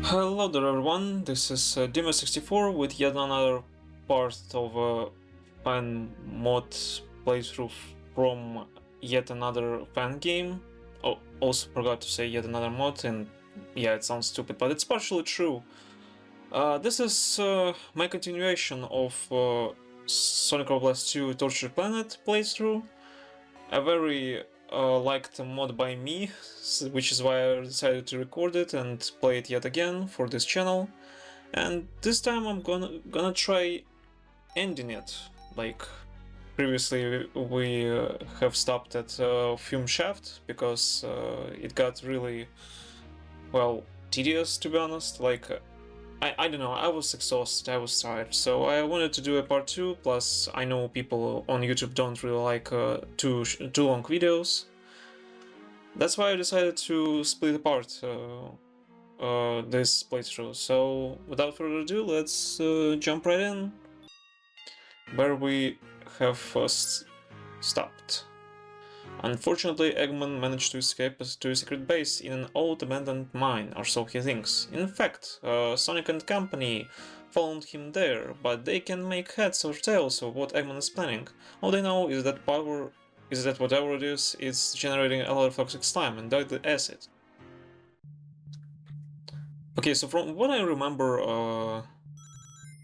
Hello there everyone, this is Dima64 with yet another part of a fan mod playthrough from yet another fan game. Oh, also forgot to say yet another mod, and yeah, it sounds stupid, but it's partially true. This is my continuation of Sonic Blast 2 Tortured Planet playthrough. A very liked mod by me, which is why I decided to record it and play it yet again for this channel. And this time I'm gonna try ending it. Like previously, we have stopped at Fume Shaft because it got really well tedious, to be honest. Like I don't know, I was exhausted, I was tired, so I wanted to do a part 2, plus I know people on YouTube don't really like too long videos. That's why I decided to split apart this playthrough, so without further ado, let's jump right in, where we have first stopped. Unfortunately, Eggman managed to escape to a secret base in an old abandoned mine, or so he thinks. In fact, Sonic and company found him there, but they can make heads or tails of what Eggman is planning. All they know is that whatever it is, it's generating a lot of toxic slime and deadly acid. Okay, so from what I remember,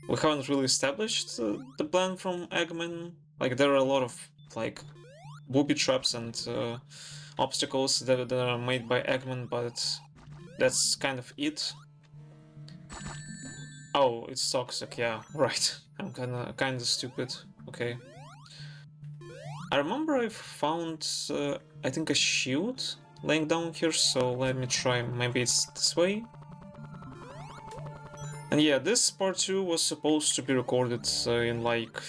we haven't really established the plan from Eggman. Like, there are a lot of, like, booby traps and obstacles that are made by Eggman, but that's kind of it. Oh, it's toxic, yeah, right. I'm kinda stupid. Okay. I remember I found, I think, a shield laying down here, so let me try. Maybe it's this way. And yeah, this part 2 was supposed to be recorded in like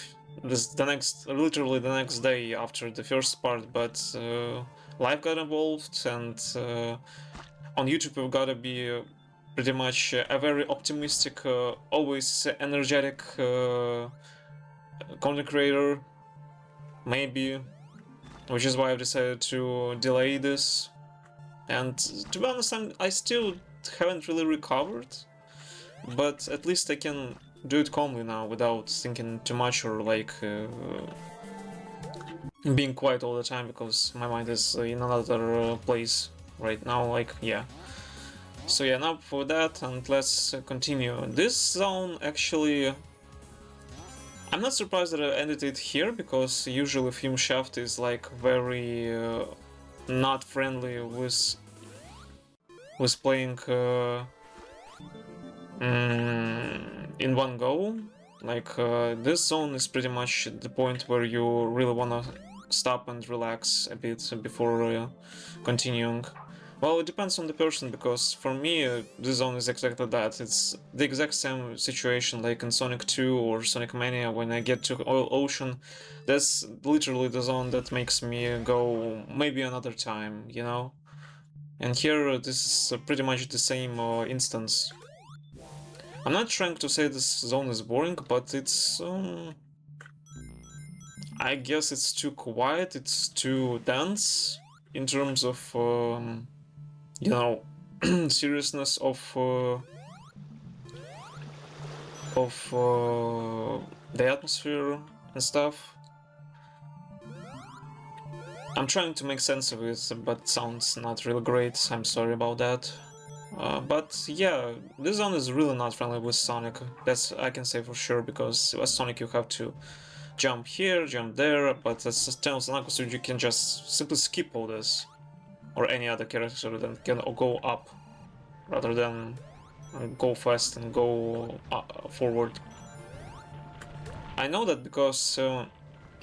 literally the next day after the first part, but life got involved, and on YouTube we've gotta be pretty much a very optimistic, always energetic content creator, maybe, which is why I've decided to delay this. And to be honest, I still haven't really recovered, but at least I can do it calmly now without thinking too much or like being quiet all the time, because my mind is in another place right now. Like, yeah. So yeah, now for that, and let's continue. This zone actually, I'm not surprised that I ended it here, because usually Fume Shaft is like very not friendly with playing in one go. Like, this zone is pretty much the point where you really wanna stop and relax a bit before continuing. Well, it depends on the person, because for me, this zone is exactly that. It's the exact same situation like in Sonic 2 or Sonic Mania when I get to Ocean. That's literally the zone that makes me go maybe another time, you know? And here, this is pretty much the same instance. I'm not trying to say this zone is boring, but it's... I guess it's too quiet, it's too dense in terms of, you know, seriousness of the atmosphere and stuff. I'm trying to make sense of it, but it sounds not really great. I'm sorry about that. But yeah, this zone is really not friendly with Sonic. That's I can say for sure, because as Sonic you have to jump here, jump there, but as Tails and Knuckles you can just simply skip all this, or any other character that can go up rather than go fast and go forward. I know that because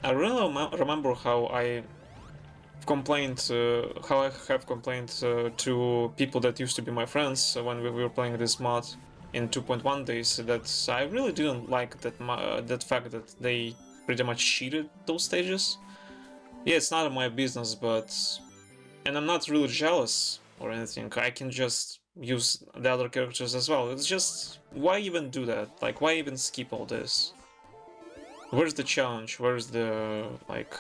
I really remember how I complained, how I have complained to people that used to be my friends when we were playing this mod in 2.1 days, that I really didn't like that fact that they pretty much cheated those stages. Yeah, it's not my business, but... And I'm not really jealous or anything, I can just use the other characters as well. It's just, why even do that? Like, why even skip all this? Where's the challenge? Where's the, like,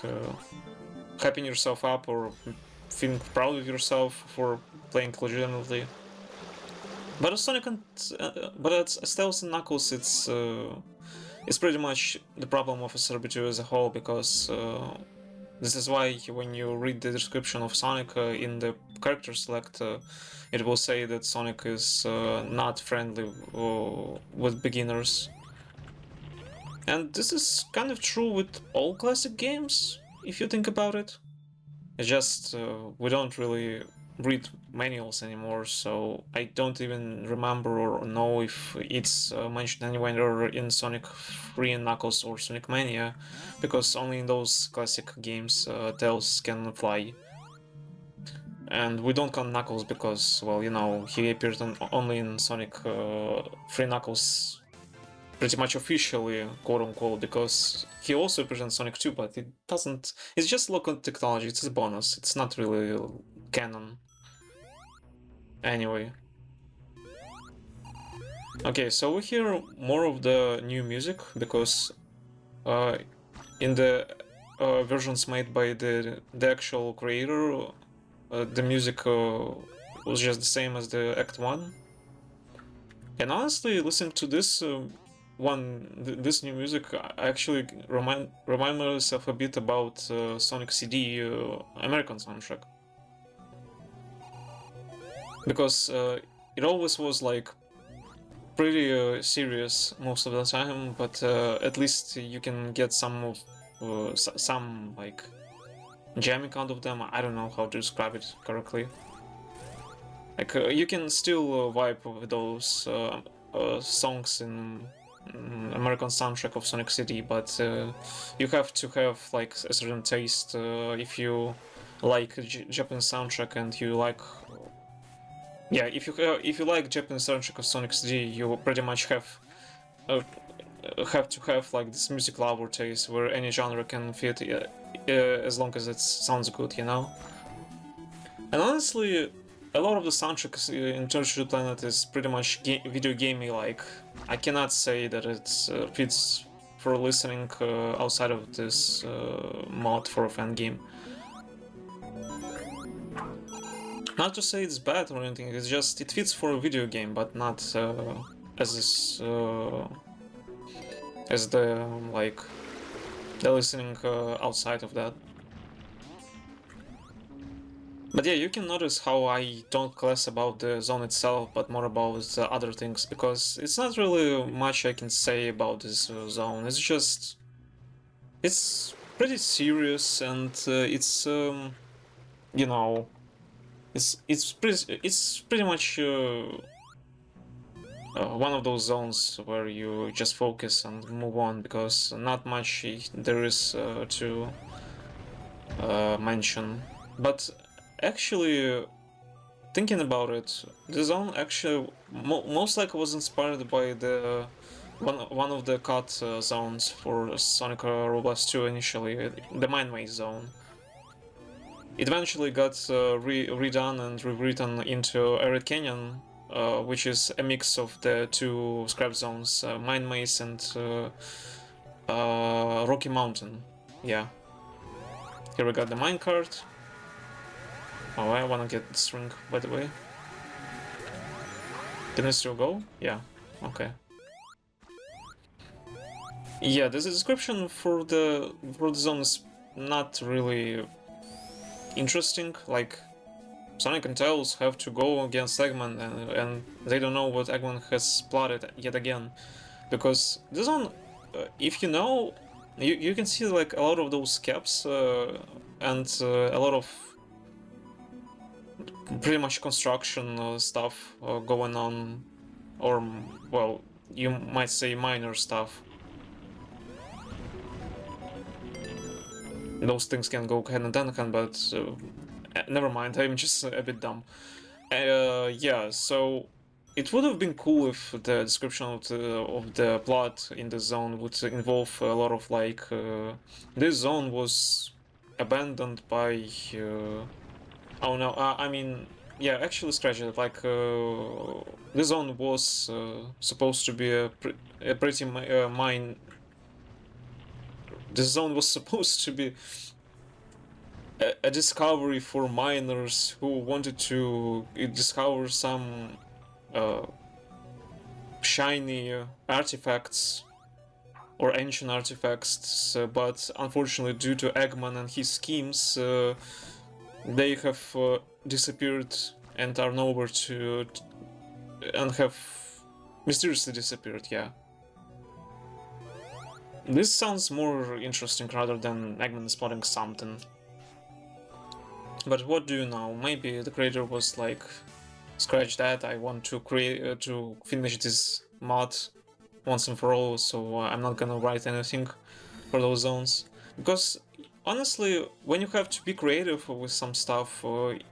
hyping yourself up or feeling proud of yourself for playing legitimately? But Sonic and but it's Stealth and Knuckles, it's pretty much the problem of SRB2 as a whole, because this is why when you read the description of Sonic in the character select, it will say that Sonic is not friendly with beginners. And this is kind of true with all classic games, if you think about it. It's just we don't really read manuals anymore, so I don't even remember or know if it's mentioned anywhere in Sonic 3 and Knuckles or Sonic Mania, because only in those classic games Tails can fly. And we don't count Knuckles because, well, you know, he appeared only in Sonic 3 Knuckles pretty much officially, quote unquote, because he also presents Sonic 2, but it doesn't. It's just local technology, it's a bonus, it's not really canon. Anyway. Okay, so we hear more of the new music because in the versions made by the actual creator, the music was just the same as the Act 1. And honestly, listening to this this new music, I actually remind myself a bit about Sonic CD American soundtrack, because it always was like pretty serious most of the time, but at least you can get some of some like jamming out of them. I don't know how to describe it correctly. Like you can still vibe with those songs in American soundtrack of Sonic City, but you have to have like a certain taste if you like Japanese soundtrack and you like. Yeah, if you like Japanese soundtrack of Sonic City, you pretty much uh, have to have like this music lover taste where any genre can fit as long as it sounds good, you know. And honestly, a lot of the soundtracks in Treasure Planet is pretty much video gamey like. I cannot say that it fits for listening outside of this mod for a fan game. Not to say it's bad or anything, it's just it fits for a video game, but not as as the like the listening outside of that. But yeah, you can notice how I don't class about the zone itself, but more about other things, because it's not really much I can say about this zone. It's just it's pretty serious, and it's you know it's pretty much one of those zones where you just focus and move on, because not much there is to mention. But actually, thinking about it, the zone actually most likely was inspired by the one of the cut zones for Sonic Robots 2 initially, the Mine Maze zone. It eventually got redone and rewritten into Arid Canyon, which is a mix of the two scrap zones, Mine Maze and Rocky Mountain. Yeah. Here we got the minecart. Oh, I wanna get the string, by the way. Can I still go? Yeah. Okay. Yeah, the description for the zone is not really interesting. Like, Sonic and Tails have to go against Eggman, and they don't know what Eggman has plotted yet again. Because this one, if you know, you can see like a lot of those caps and a lot of pretty much construction stuff going on, or well, you might say minor stuff. Those things can go hand in hand, but never mind, I'm just a bit dumb. Yeah, so it would have been cool if the description of the plot in the zone would involve a lot of like, this zone was abandoned by, oh no, I mean, yeah, actually scratch it, like, this zone was supposed to be a pretty mine. This zone was supposed to be a discovery for miners who wanted to discover some uh, shiny artifacts or ancient artifacts, but unfortunately, due to Eggman and his schemes, they have disappeared and are nowhere to, and have mysteriously disappeared. Yeah. This sounds more interesting rather than Eggman spotting something. But what do you know? Maybe the creator was like, scratch that. I want to create to finish this mod once and for all, so I'm not gonna write anything for those zones. Because honestly, when you have to be creative with some stuff,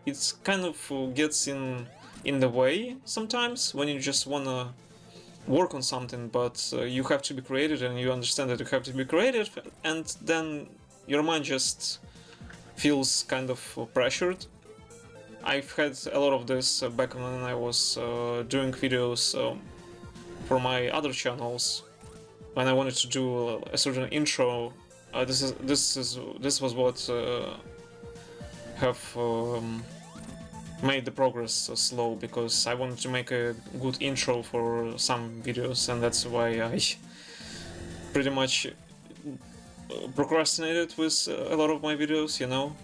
it's kind of gets in the way sometimes when you just wanna work on something, but you have to be creative and you understand that you have to be creative, and then your mind just feels kind of pressured. I've had a lot of this back when I was doing videos for my other channels. When I wanted to do a certain intro, this was what have made the progress slow, because I wanted to make a good intro for some videos, and that's why I pretty much procrastinated with a lot of my videos, you know.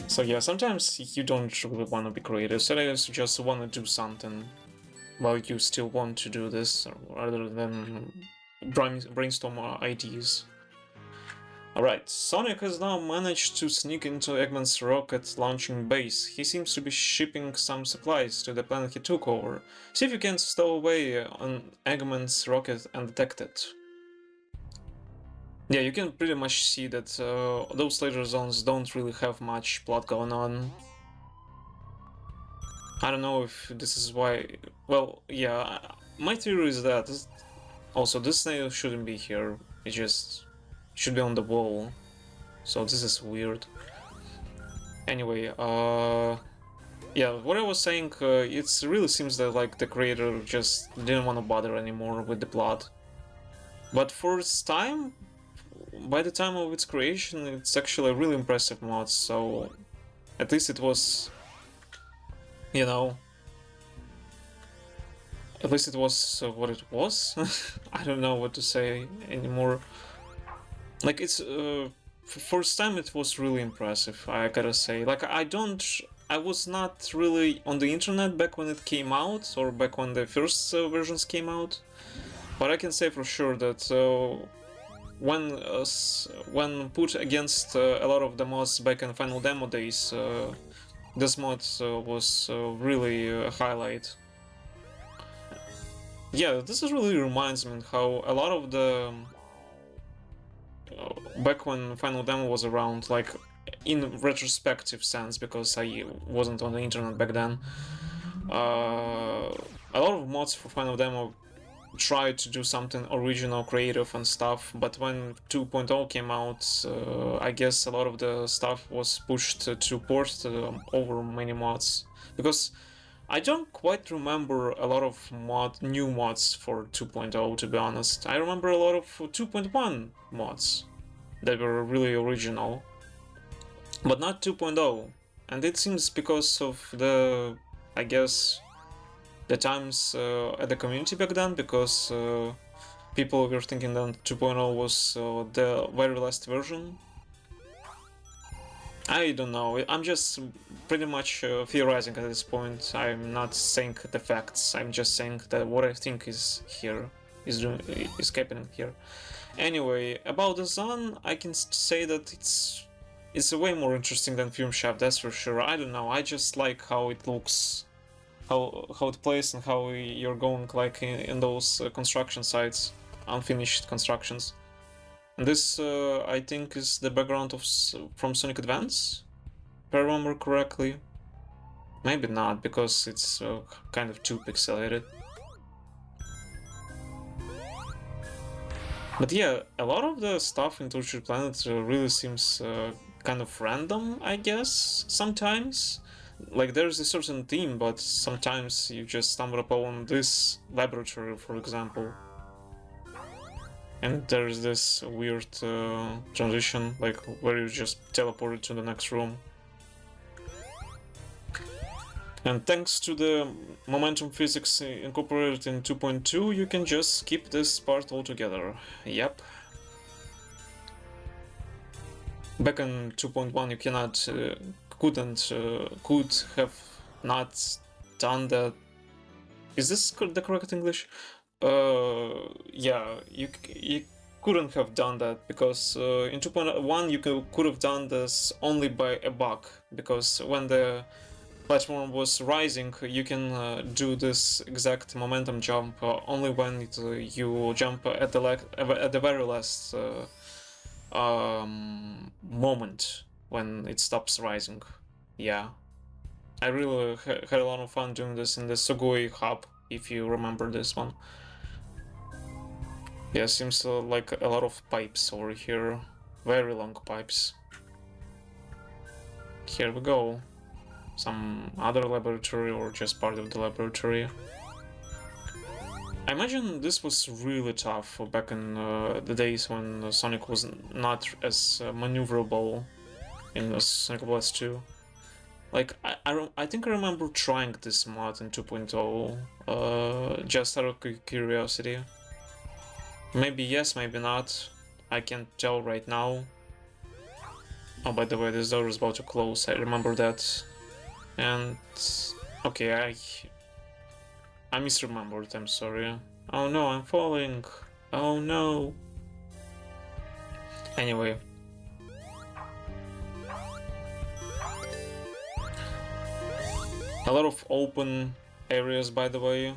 So yeah, sometimes you don't really want to be creative, sometimes you just want to do something while you still want to do this, rather than brainstorm ideas. Alright, Sonic has now managed to sneak into Eggman's rocket launching base. He seems to be shipping some supplies to the planet he took over. See if you can stow away on Eggman's rocket undetected. Yeah, you can pretty much see that those later zones don't really have much plot going on. I don't know if this is why... Well, yeah, my theory is that... Also, this snail shouldn't be here, it just should be on the wall. So this is weird. Anyway, yeah, what I was saying, it really seems that like the creator just didn't want to bother anymore with the plot. But for its time, by the time of its creation, it's actually a really impressive mod, so at least it was, you know, at least it was what it was. I don't know what to say anymore. Like, it's for its time it was really impressive, I gotta say. Like, I was not really on the internet back when it came out, or back when the first versions came out, but I can say for sure that when put against a lot of the mods back in Final Demo days, this mod was really a highlight. Yeah, this really reminds me how a lot of the back when Final Demo was around, like in retrospective sense, because I wasn't on the internet back then, a lot of mods for Final Demo tried to do something original, creative and stuff, but when 2.0 came out, I guess a lot of the stuff was pushed to port over many mods, because I don't quite remember a lot of new mods for 2.0, to be honest. I remember a lot of 2.1 mods that were really original, but not 2.0, and it seems because of the, I guess, the times at the community back then, because people were thinking that 2.0 was the very last version. I don't know, I'm just pretty much theorizing at this point. I'm not saying the facts, I'm just saying that what I think is here, is happening here. Anyway, about the Zone, I can say that it's way more interesting than Fume Shaft, that's for sure. I don't know, I just like how it looks, how it plays, and how you're going like in those construction sites, unfinished constructions. And this, I think, is the background of from Sonic Advance, if I remember correctly. Maybe not, because it's kind of too pixelated. But yeah, a lot of the stuff in Tortured Planet really seems kind of random, I guess, sometimes. Like, there's a certain theme, but sometimes you just stumble upon this laboratory, for example. And there's this weird transition, like, where you just teleported to the next room. And thanks to the momentum physics incorporated in 2.2, you can just skip this part altogether. Yep. Back in 2.1 you could have not done that. Is this the correct English? Yeah, you couldn't have done that because in 2.1 you could have done this only by a bug, because when the platform was rising you can do this exact momentum jump only when you jump at the very last moment when it stops rising. Yeah, I really had a lot of fun doing this in the Sugoi hub, if you remember this one. Yeah, seems like a lot of pipes over here, very long pipes. Here we go. Some other laboratory or just part of the laboratory. I imagine this was really tough back in the days when Sonic was not as maneuverable in Sonic Blast 2. Like, I think I remember trying this mod in 2.0, just out of curiosity. Maybe yes, maybe not. I can't tell right now. Oh, by the way, this door is about to close, I remember that. And... okay, I misremembered, I'm sorry. Oh no, I'm falling. Oh no. Anyway. A lot of open areas, by the way.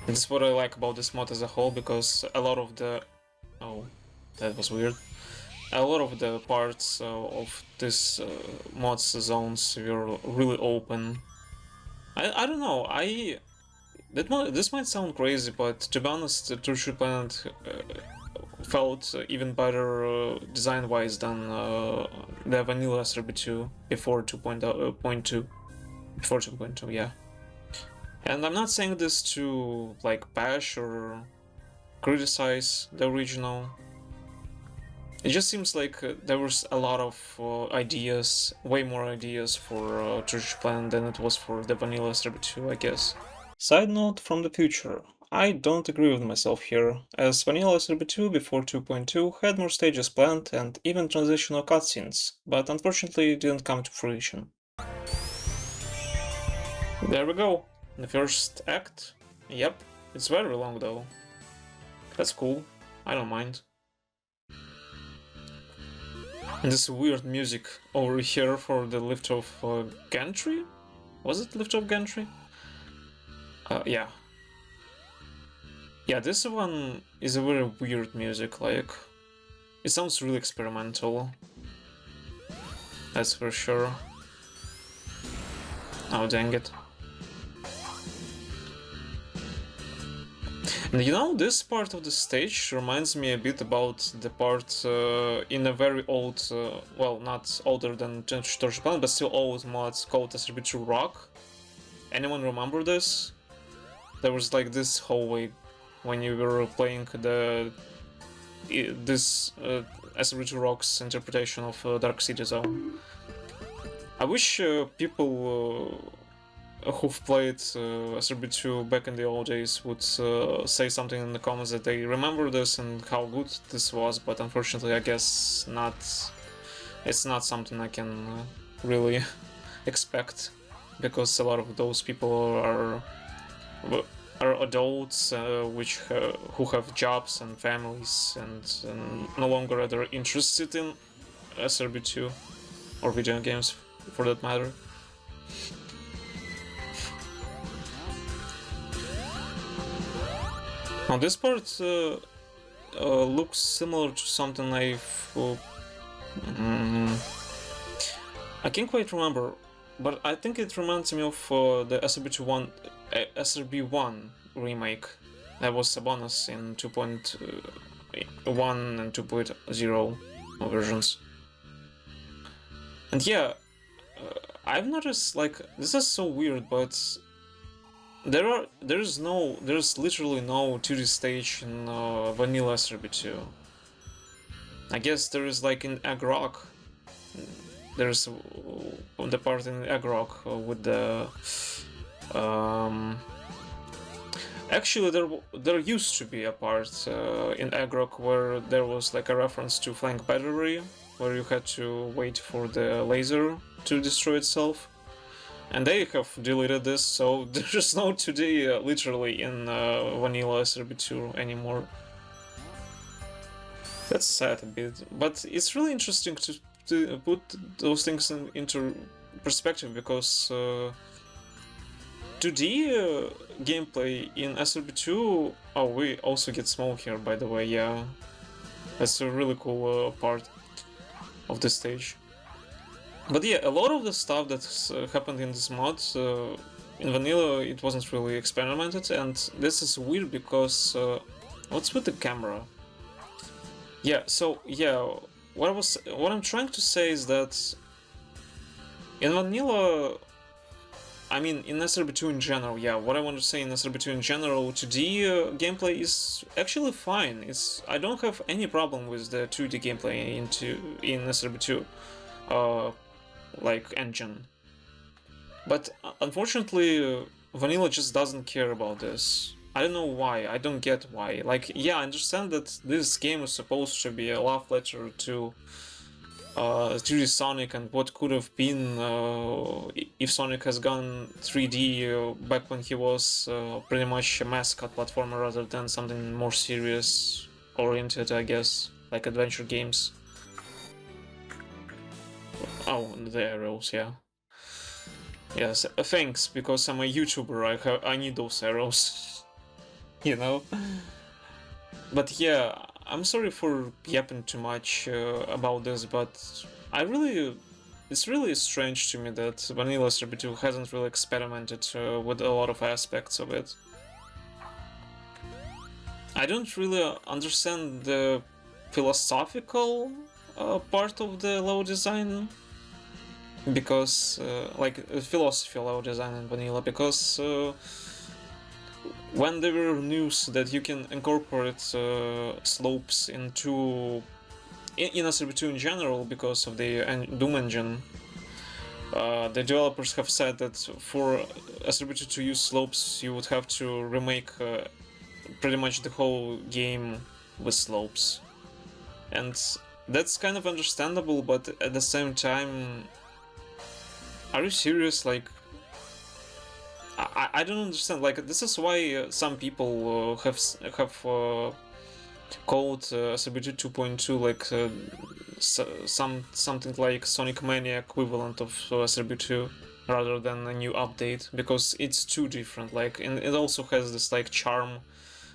This is what I like about this mod as a whole, because a lot of the... oh, that was weird. A lot of the parts of this mod's zones were really open. I don't know, this might sound crazy, but to be honest, Treasure Planet felt even better design-wise than the vanilla SRB2 before 2.2. Before 2.2, yeah. And I'm not saying this to like bash or criticize the original. It just seems like there was a lot of ideas, way more ideas for Treasure Planet than it was for the vanilla SRB2, I guess. Side note from the future. I don't agree with myself here, as vanilla SRB2 before 2.2 had more stages planned and even transitional cutscenes, but unfortunately it didn't come to fruition. There we go, the first act. Yep, it's very long though. That's cool, I don't mind. And this weird music over here for the lift of Gantry? Was it lift of Gantry? Yeah. Yeah, this one is a very weird music, like... it sounds really experimental. That's for sure. Oh, dang it. And you know, this part of the stage reminds me a bit about the part in a very old, well, not older than Treasure Planet, but still old mods called SRB2 Rock. Anyone remember this? There was like this hallway when you were playing this SRB2 Rock's interpretation of Dark City Zone. I wish people who've played SRB2 back in the old days would say something in the comments that they remember this and how good this was, but unfortunately I guess not. It's not something I can really expect, because a lot of those people are adults who have jobs and families and no longer are interested in SRB2 or video games for that matter. Now this part looks similar to something I can't quite remember, but I think it reminds me of the SRB1 remake that was a bonus in 2.1 and 2.0 versions. And yeah, I've noticed, like, this is so weird, but there's literally no 2D stage in vanilla SRB2. I guess there is like in Agg Rock, There's the part in Agrok with the actually, there used to be a part in Agrok where there was like a reference to flank battery, where you had to wait for the laser to destroy itself. And they have deleted this, so there's no 2D literally in vanilla SRB2 anymore. That's sad a bit, but it's really interesting to put those things into perspective, because 2D gameplay in SRB2. Oh, we also get smoke here, by the way. Yeah, that's a really cool part of the stage. But yeah, a lot of the stuff that's happened in this mod in vanilla, it wasn't really experimented, and this is weird because what's with the camera? Yeah, so yeah, what I'm trying to say is that in vanilla, I mean in SRB2 in general, yeah, what I want to say in SRB2 in general, 2D gameplay is actually fine. I don't have any problem with the 2D gameplay in SRB2 like engine. But unfortunately, vanilla just doesn't care about this. I don't know why. I don't get why. Like, yeah, I understand that this game is supposed to be a love letter to 3D Sonic and what could have been if Sonic has gone 3D back when he was pretty much a mascot platformer rather than something more serious oriented, I guess, like adventure games. Oh, the arrows, yeah. Yes, thanks, because I'm a YouTuber, I need those arrows, you know? But yeah, I'm sorry for yapping too much about this, but it's really strange to me that Vanilla SRB2 hasn't really experimented with a lot of aspects of it. I don't really understand the philosophical part of the level design, because like philosophy level design in vanilla, because when there were news that you can incorporate slopes into in SRB2 in general because of the Doom engine, the developers have said that for SRB2 to use slopes, you would have to remake pretty much the whole game with slopes, and that's kind of understandable, but at the same time, are you serious? Like, I don't understand. Like, this is why some people have called SRB2 2.2 like something like Sonic Mania equivalent of SRB2 rather than a new update, because it's too different. Like, and it also has this like charm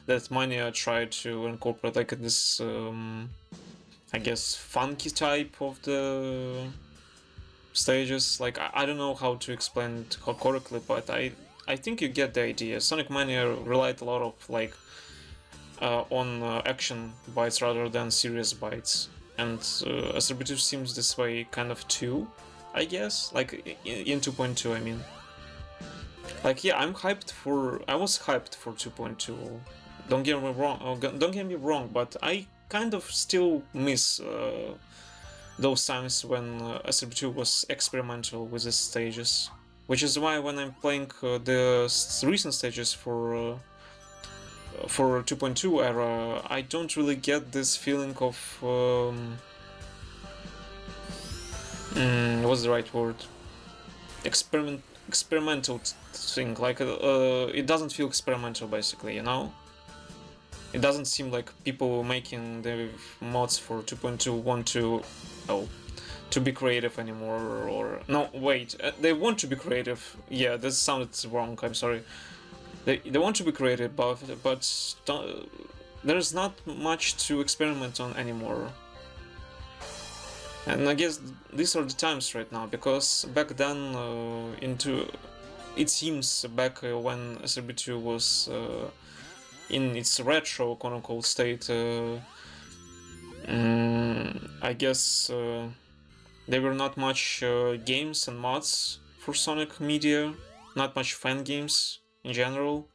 that Mania tried to incorporate, like this I guess funky type of the stages. Like, I don't know how to explain it correctly, but I think you get the idea. Sonic Mania relied a lot of like on action bites rather than serious bites, and SRB2 seems this way kind of too, I guess. Like in 2.2, I mean. Like, yeah, I was hyped for 2.2. Don't get me wrong. Don't get me wrong, but I kind of still miss those times when SRB2 was experimental with the stages, which is why when I'm playing the recent stages for 2.2 era, I don't really get this feeling of what's the right word? Experimental thing. Like it doesn't feel experimental, basically, you know. It doesn't seem like people making the mods for 2.2 want to be creative anymore, or no, wait, they want to be creative. Yeah, this sounded wrong. I'm sorry. They want to be creative, but there's not much to experiment on anymore. And I guess these are the times right now, because back then, it seems back when SRB2 was in its retro quote-unquote state, I guess there were not much games and mods for Sonic Media, not much fan games in general.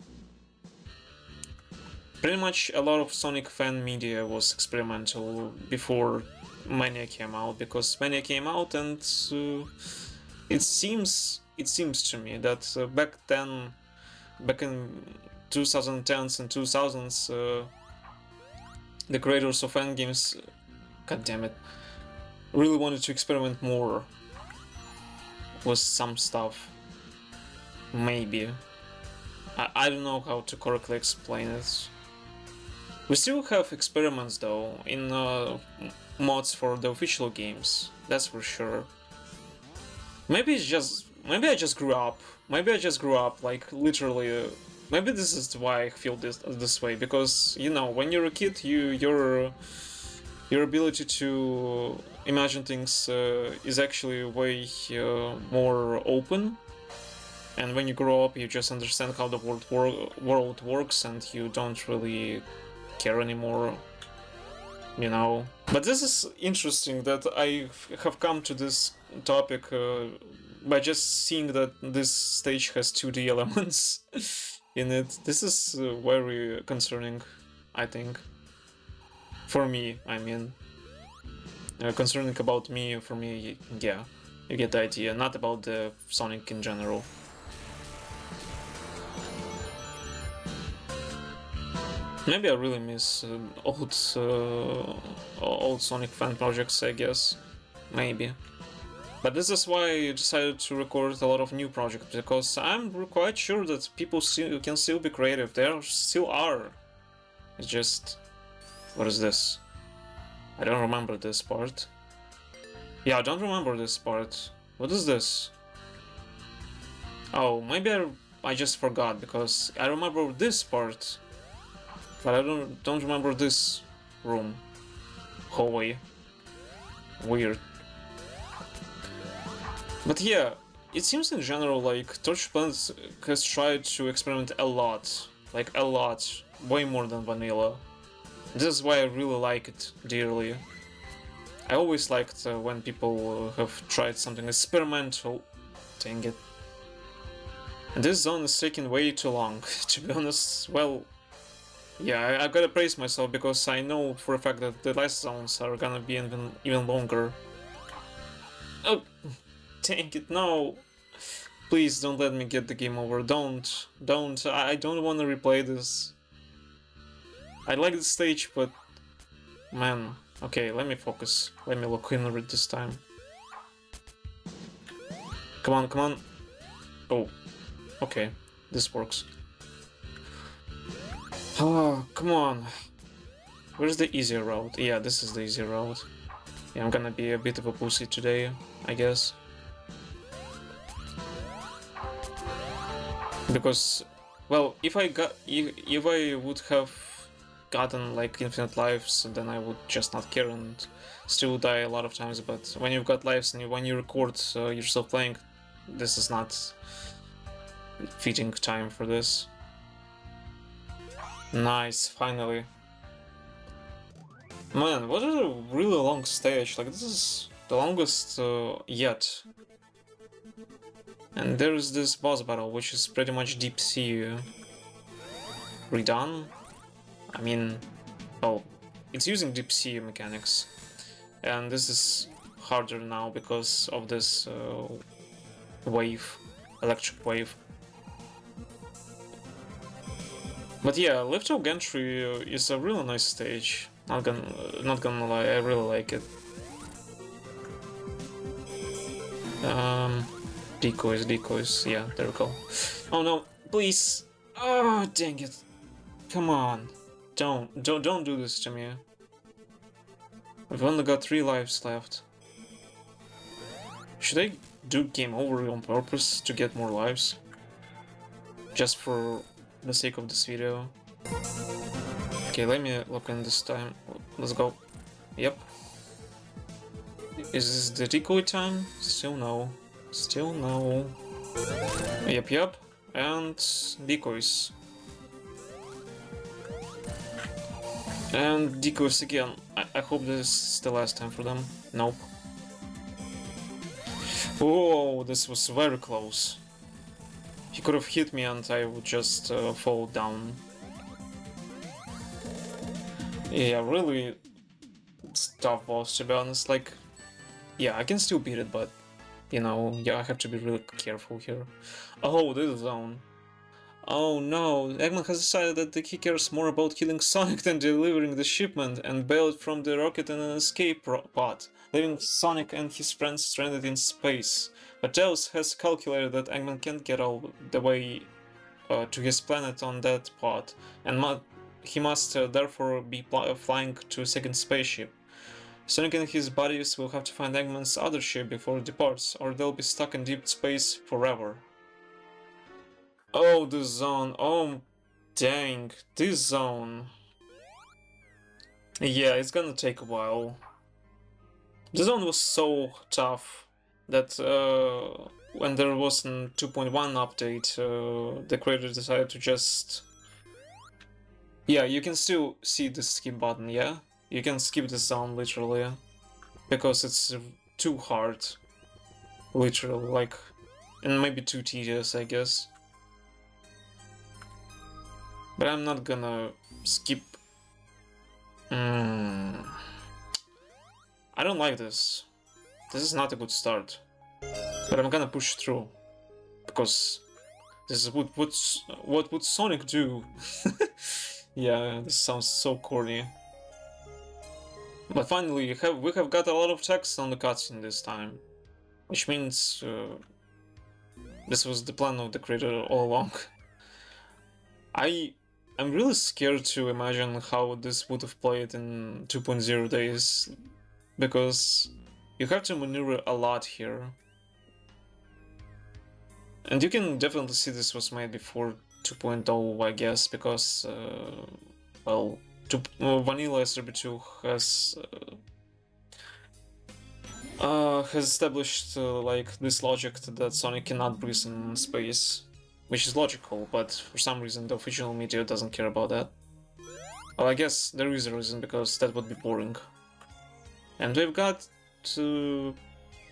Pretty much a lot of Sonic fan media was experimental before Mania came out, because Mania came out, and it seems to me that back then, back in 2010s and 2000s, the creators of Endgames, god damn it, really wanted to experiment more with some stuff. Maybe. I don't know how to correctly explain it. We still have experiments though in mods for the official games, that's for sure. Maybe I just grew up. Maybe I just grew up, like literally. Maybe this is why I feel this way, because you know, when you're a kid, your ability to imagine things is actually way more open, and when you grow up, you just understand how the world works, and you don't really care anymore, you know. But this is interesting that I have come to this topic by just seeing that this stage has 2D elements in it. This is very concerning, I think. For me, I mean. Concerning about me, for me, yeah, you get the idea. Not about the Sonic in general. Maybe I really miss old Sonic fan projects, I guess. Maybe. But this is why I decided to record a lot of new projects, because I'm quite sure that people can still be creative. There still are. It's just... What is this? I don't remember this part. Yeah, I don't remember this part. What is this? Oh, maybe I just forgot, because I remember this part. But I don't remember this room. Hallway. Weird. But yeah, it seems in general like Torch Planet has tried to experiment a lot. Like a lot. Way more than vanilla. This is why I really like it dearly. I always liked when people have tried something experimental. Dang it. And this zone is taking way too long, to be honest. Well, yeah, I gotta praise myself, because I know for a fact that the last zones are gonna be even longer. Oh, dang it, no! Please don't let me get the game over. Don't. I don't want to replay this. I like the stage, but man. Okay, let me focus. Let me look inward this time. Come on, come on. Oh, okay, this works. Oh, come on. Where's the easier route? Yeah, this is the easier route. Yeah, I'm gonna be a bit of a pussy today, I guess. Because, well, if I would have gotten like infinite lives, then I would just not care and still die a lot of times. But when you've got lives and when you record yourself playing, this is not fitting time for this. Nice, finally. Man, what a really long stage. Like, this is the longest yet. And there is this boss battle, which is pretty much Deep Sea redone. I mean, well, it's using Deep Sea mechanics. And this is harder now because of this wave, electric wave. But yeah, Lifto Gantry is a really nice stage. Not gonna lie, I really like it. Decoys, yeah, there we go. Oh no, please! Oh, dang it! Come on, don't do this to me. I've only got 3 lives left. Should I do game over on purpose to get more lives? Just for the sake of this video. Okay, let me look in this time. Let's go. Yep. Is this the decoy time? Still no. Still no. Yep. And decoys. And decoys again. I hope this is the last time for them. Nope. Oh, this was very close. He could have hit me and I would just fall down. Yeah, really It's tough boss, to be honest. Like, yeah, I can still beat it, but you know, yeah, I have to be really careful here. Oh, this zone. Oh no, Eggman has decided that he cares more about killing Sonic than delivering the shipment and bailed from the rocket in an escape pod, leaving Sonic and his friends stranded in space. But Tails has calculated that Eggman can't get all the way to his planet on that pod, and he must therefore be flying to a second spaceship. Sonic and his buddies will have to find Eggman's other ship before it departs, or they'll be stuck in deep space forever. Oh, this zone. Oh, dang. This zone. Yeah, it's gonna take a while. The zone was so tough that when there was a 2.1 update, the creator decided to just... Yeah, you can still see the skip button, yeah? You can skip this zone, literally. Because it's too hard. Literally, like... And maybe too tedious, I guess. But I'm not gonna skip. I don't like this. This is not a good start. But I'm gonna push through. Because this is what would Sonic do? Yeah, this sounds so corny. But finally, we have got a lot of text on the cutscene this time. Which means this was the plan of the creator all along. I'm really scared to imagine how this would have played in 2.0 days, because you have to maneuver a lot here. And you can definitely see this was made before 2.0, I guess, because, well, Vanilla SRB2 has established like this logic that Sonic cannot breathe in space. Which is logical, but for some reason the official media doesn't care about that. Well, I guess there is a reason, because that would be boring. And we've got to...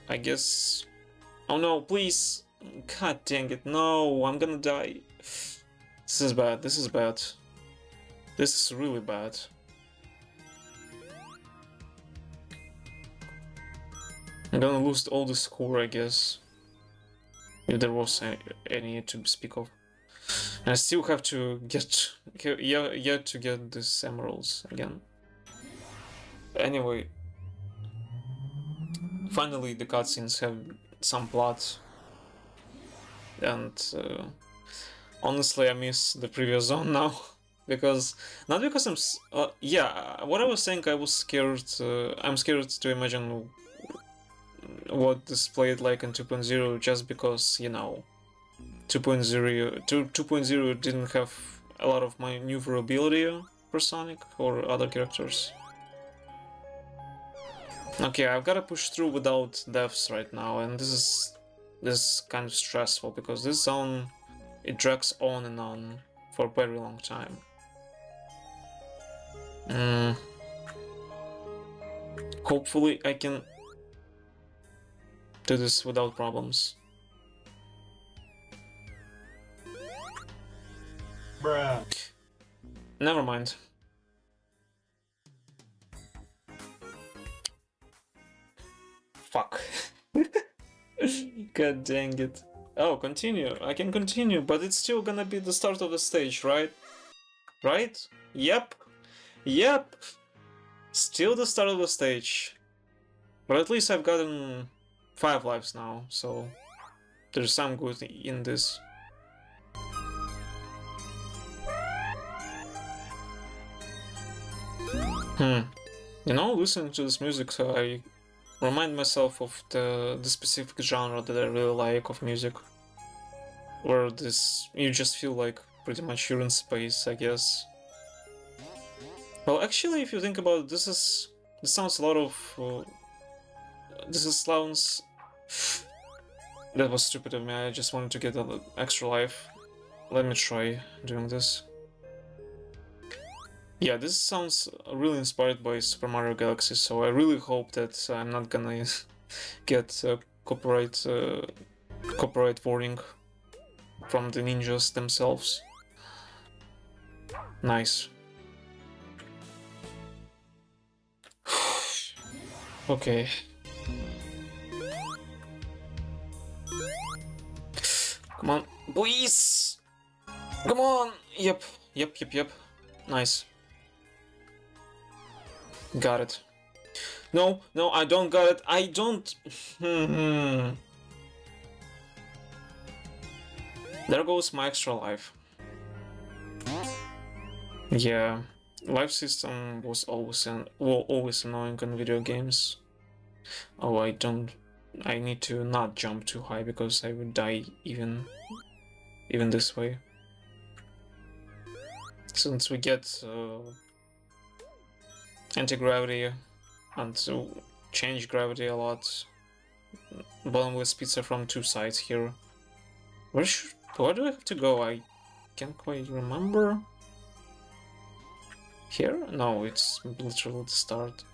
I guess... Oh no, please! God dang it, no, I'm gonna die. This is bad, this is bad. This is really bad. I'm gonna lose all the score, I guess. If there was any to speak of. And I still have to get yet to get these emeralds again. Anyway, finally the cutscenes have some plot, and honestly I miss the previous zone now. Because not because I'm yeah, what I was saying, I was scared. I'm scared to imagine what this played like in 2.0, just because, you know, 2.0 didn't have a lot of maneuverability for Sonic or other characters. Okay, I've gotta push through without deaths right now, and this is kind of stressful, because this zone, it drags on and on for a very long time. Hopefully I can do this without problems. Bruh. Never mind. Fuck. God dang it. Oh, continue. I can continue, but it's still gonna be the start of the stage, right? Right? Yep. Yep. Still the start of the stage. But at least I've gotten 5 lives now, so there's some good in this. You know, listening to this music, I remind myself of the specific genre that I really like of music. Where you just feel like pretty much you're in space, I guess. Well, actually, if you think about it, this sounds a lot of... sounds... That was stupid of me, I just wanted to get an extra life. Let me try doing this. Yeah, this sounds really inspired by Super Mario Galaxy, so I really hope that I'm not gonna get copyright warning from the ninjas themselves. Nice. Okay. Come on, please! Come on! Yep. Nice. Got it. No, I don't got it. I don't. There goes my extra life. Yeah, life system was always always annoying in video games. Oh, I need to not jump too high because I would die even this way. Since we get anti-gravity and to change gravity a lot, bottomless pizza from two sides here. Where do I have to go? I can't quite remember. Here? No, it's literally the start.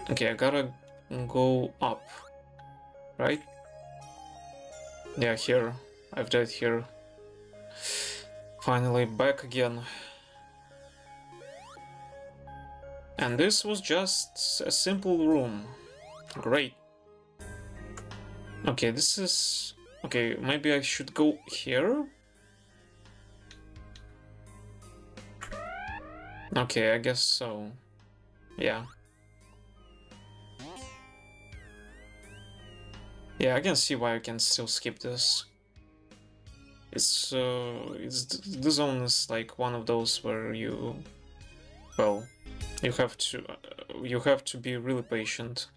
Okay, I gotta go up, right? Yeah, here. I've died here. Finally back again. And this was just a simple room. Great. Okay, this is... Okay, maybe I should go here? Okay, I guess so. Yeah. Yeah, I can see why I can still skip this. It's the zone is like one of those where you, well, you have to be really patient.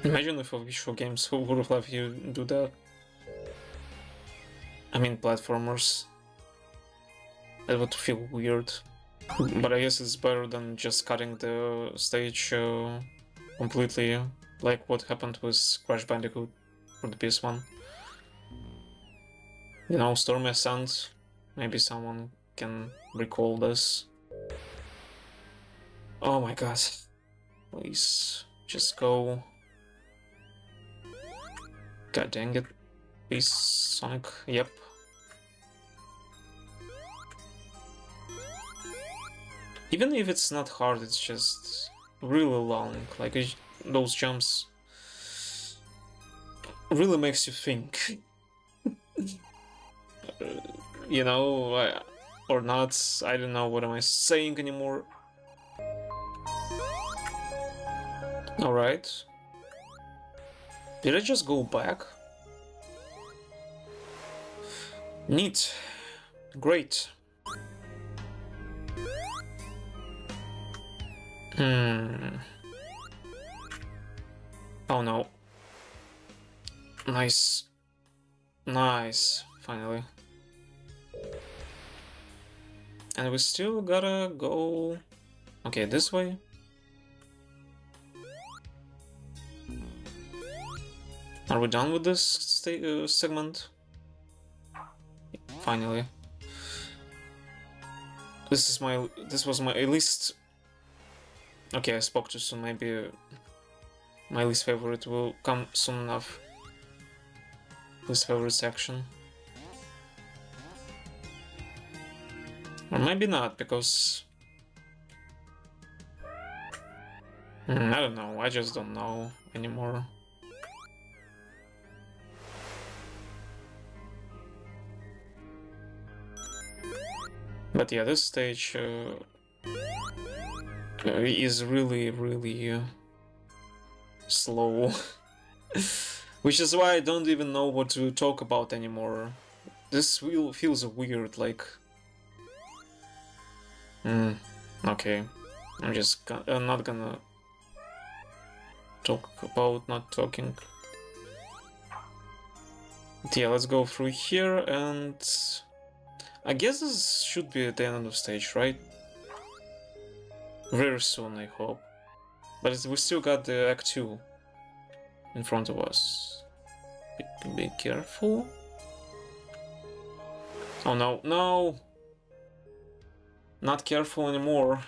Imagine if official games would have you do that. I mean, platformers. That would feel weird. But I guess it's better than just cutting the stage completely, like what happened with Crash Bandicoot for the PS1. You know, Stormy Ascent. Maybe someone can recall this. Oh my god. Please, just go. God dang it. Please, Sonic. Yep. Even if it's not hard, it's just really long. Like, those jumps really makes you think. You know, or not, I don't know what am I saying anymore. Alright. Did I just go back? Neat. Great. Oh no. Nice. Nice. Finally. And we still gotta go... Okay, this way. Are we done with this segment? Finally. This was my least... Okay, I spoke too soon, maybe my least favorite will come soon enough. Least favorite section. Or maybe not, because... I don't know, I just don't know anymore. But yeah, this stage is really slow. Which is why I don't even know what to talk about anymore. This feels weird, like... Okay. I'm just not gonna talk about not talking. But yeah, let's go through here, and I guess this should be at the end of the stage, right? Very soon, I hope. But we still got the Act 2 in front of us. Be careful. Oh no, no! Not careful anymore.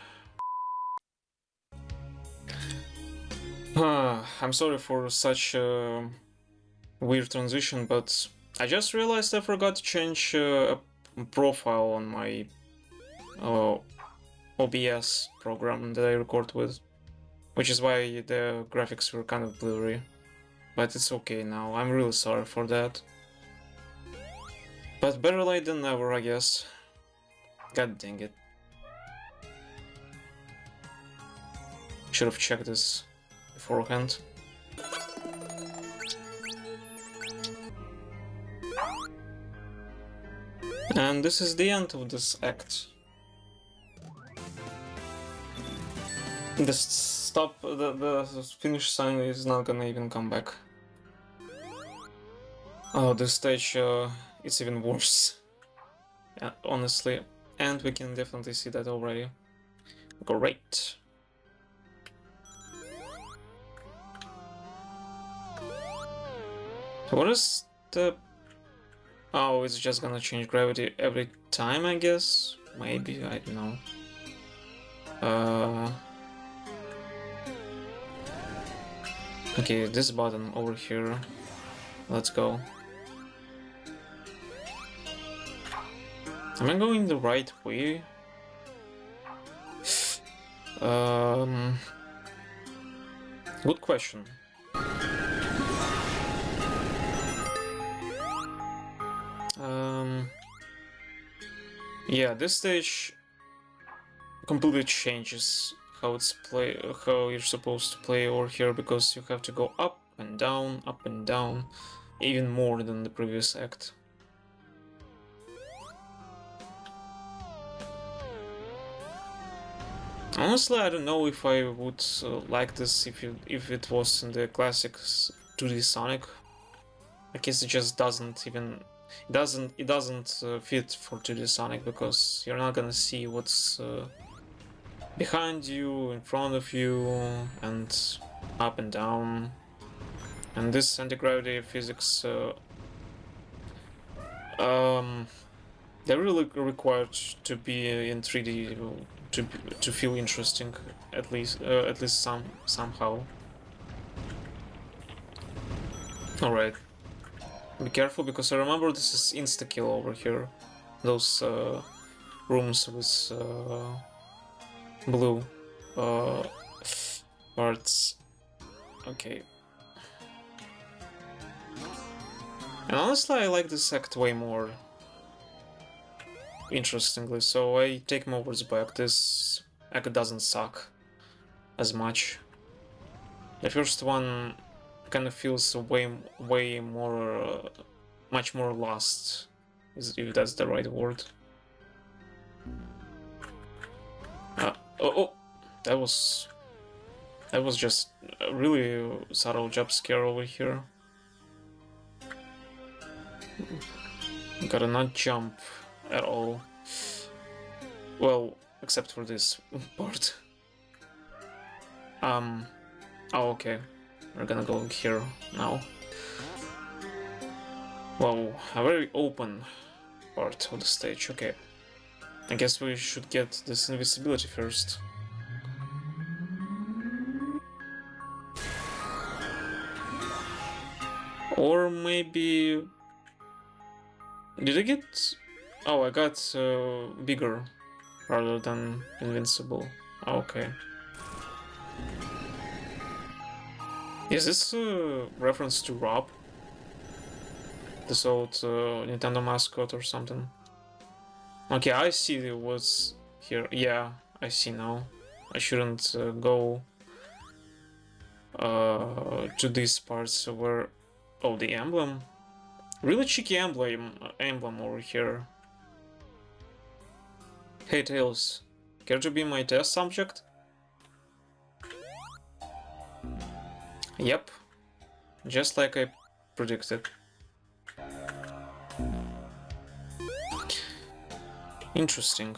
I'm sorry for such a weird transition, but I just realized I forgot to change a profile on my OBS program that I record with, which is why the graphics were kind of blurry. But it's okay now, I'm really sorry for that. But better late than never, I guess. God dang it. Should have checked this beforehand. And this is the end of this act. The stop, the finish sign is not gonna even come back. Oh, this stage, it's even worse. Yeah, honestly. And we can definitely see that already. Great. So what is the... Oh, it's just gonna change gravity every time, I guess? Maybe, I don't know. Okay, this button over here. Let's go. Am I going the right way? Good question. Yeah, this stage completely changes how you're supposed to play over here, because you have to go up and down, even more than the previous act. Honestly, I don't know if I would like this if it was in the classic 2D Sonic. I guess it just doesn't fit for 2D Sonic, because you're not gonna see what's behind you, in front of you, and up and down. And this anti-gravity physics, they're really required to be in 3D to feel interesting, at least somehow. All right. Be careful, because I remember this is insta-kill over here. Those rooms with blue parts. Okay. And honestly, I like this act way more. Interestingly, so I take my words back. This act doesn't suck as much. The first one kind of feels way more, much more lost, if that's the right word. Oh, that was just a really subtle jump scare over here. Gotta not jump at all. Well, except for this part. Oh, okay. We're gonna go here now. Wow, a very open part of the stage, okay. I guess we should get this invisibility first. Or maybe... Did I get... Oh, I got bigger rather than invincible. Okay. Is this a reference to Rob? This old Nintendo mascot or something? Okay, I see what's here. Yeah, I see now. I shouldn't go to these parts where... Oh, the emblem? Really cheeky emblem over here. Hey Tails, care to be my test subject? Yep, just like I predicted. Interesting.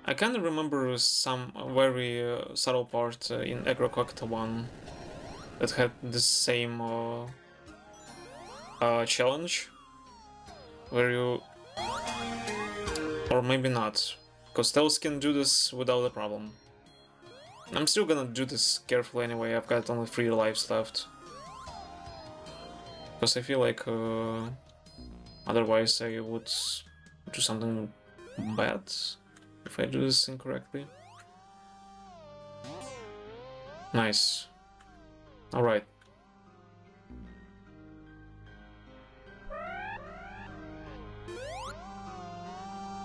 I kind of remember some very subtle part in AgroQuack 1 that had the same challenge, where you... Or maybe not, because Tails can do this without a problem. I'm still gonna do this carefully anyway, I've got only 3 lives left. Because I feel like Otherwise, I would do something bad if I do this incorrectly. Nice. Alright.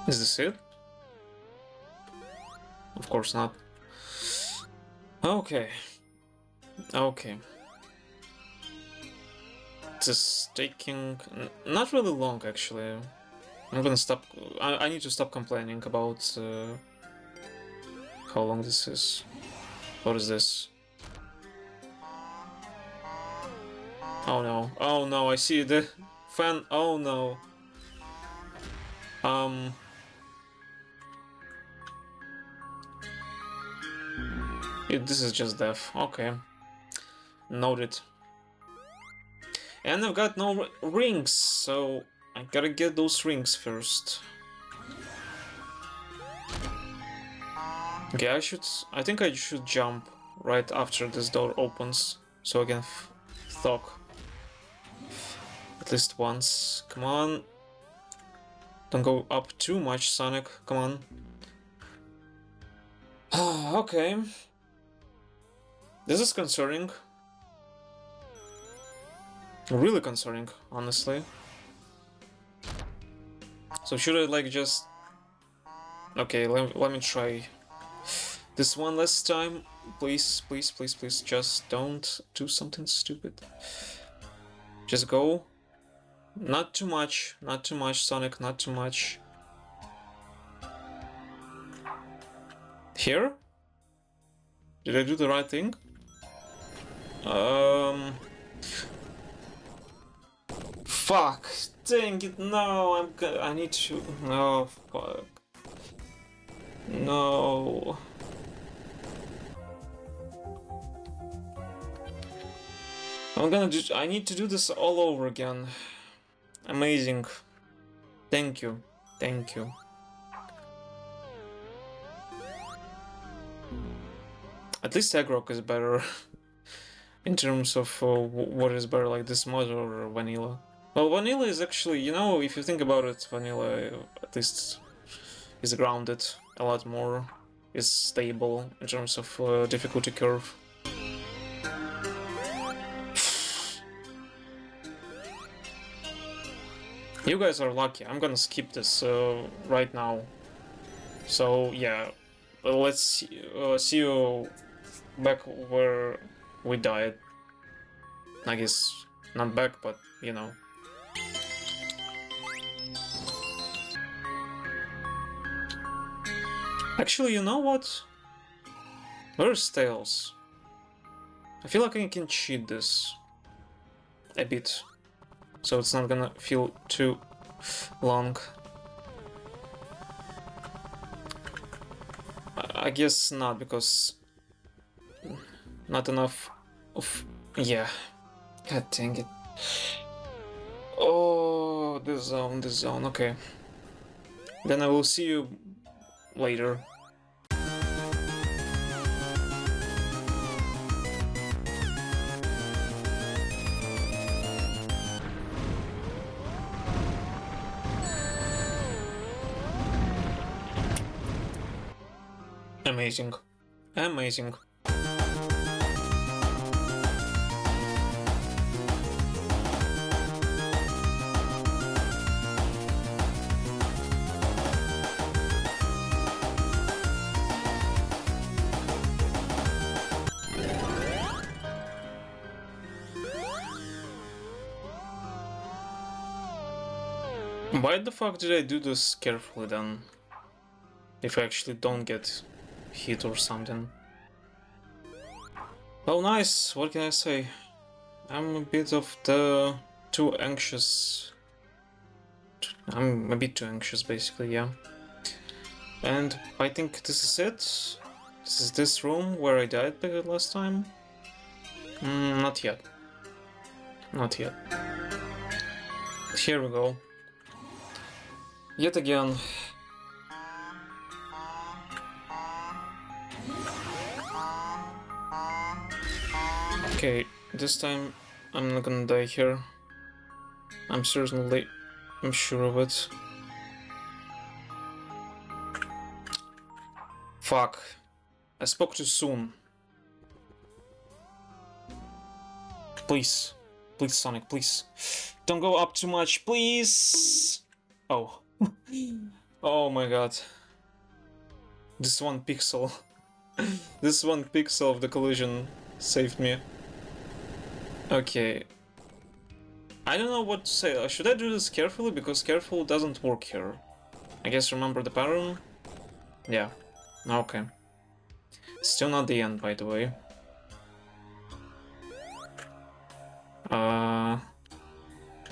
Is this it? Of course not. Okay. Okay. This is taking not really long, actually. I'm gonna stop. I need to stop complaining about how long this is. What is this? Oh no! Oh no! I see the fan. Oh no! This is just death. Okay. Noted. And I've got no rings, so I gotta get those rings first. Okay, I think I should jump right after this door opens, so I can talk at least once. Come on. Don't go up too much, Sonic. Come on. Okay. This is concerning. Really concerning, honestly. So should I like just... Okay, let me try this one last time. Please, please, please, please, just don't do something stupid. Just go. Not too much, Sonic, not too much. Here? Did I do the right thing? Fuck! Dang it! No, I need to. No, fuck. No. I need to do this all over again. Amazing. Thank you. Thank you. At least Agrok is better in terms of what is better, like this mod or vanilla. Well, vanilla is actually, you know, if you think about it, vanilla at least is grounded a lot more, is stable in terms of difficulty curve. You guys are lucky. I'm gonna skip this right now. So yeah, let's see you back where we died. I guess not back, but you know. Actually, you know what? Where's Tails? I feel like I can cheat this a bit, so it's not gonna feel too long. I guess not, because not enough of... yeah. God dang it. Oh, this zone, okay. Then I will see you later. Amazing. Amazing. Why the fuck did I do this carefully then? If I actually don't get hit or something. Oh, nice, what can I say? I'm a bit of the too anxious. I'm a bit too anxious, basically, yeah. And I think this is it. This is this room where I died the last time. Not yet. Not yet. Here we go. Yet again. Okay, this time I'm not gonna die here. I'm certainly I'm sure of it. Fuck. I spoke too soon. Please. Please, Sonic, please. Don't go up too much, please! Oh. Oh my god. This one pixel. This one pixel of the collision saved me. Okay. I don't know what to say. Should I do this carefully? Because careful doesn't work here. I guess remember the pattern? Yeah. Okay. Still not the end, by the way.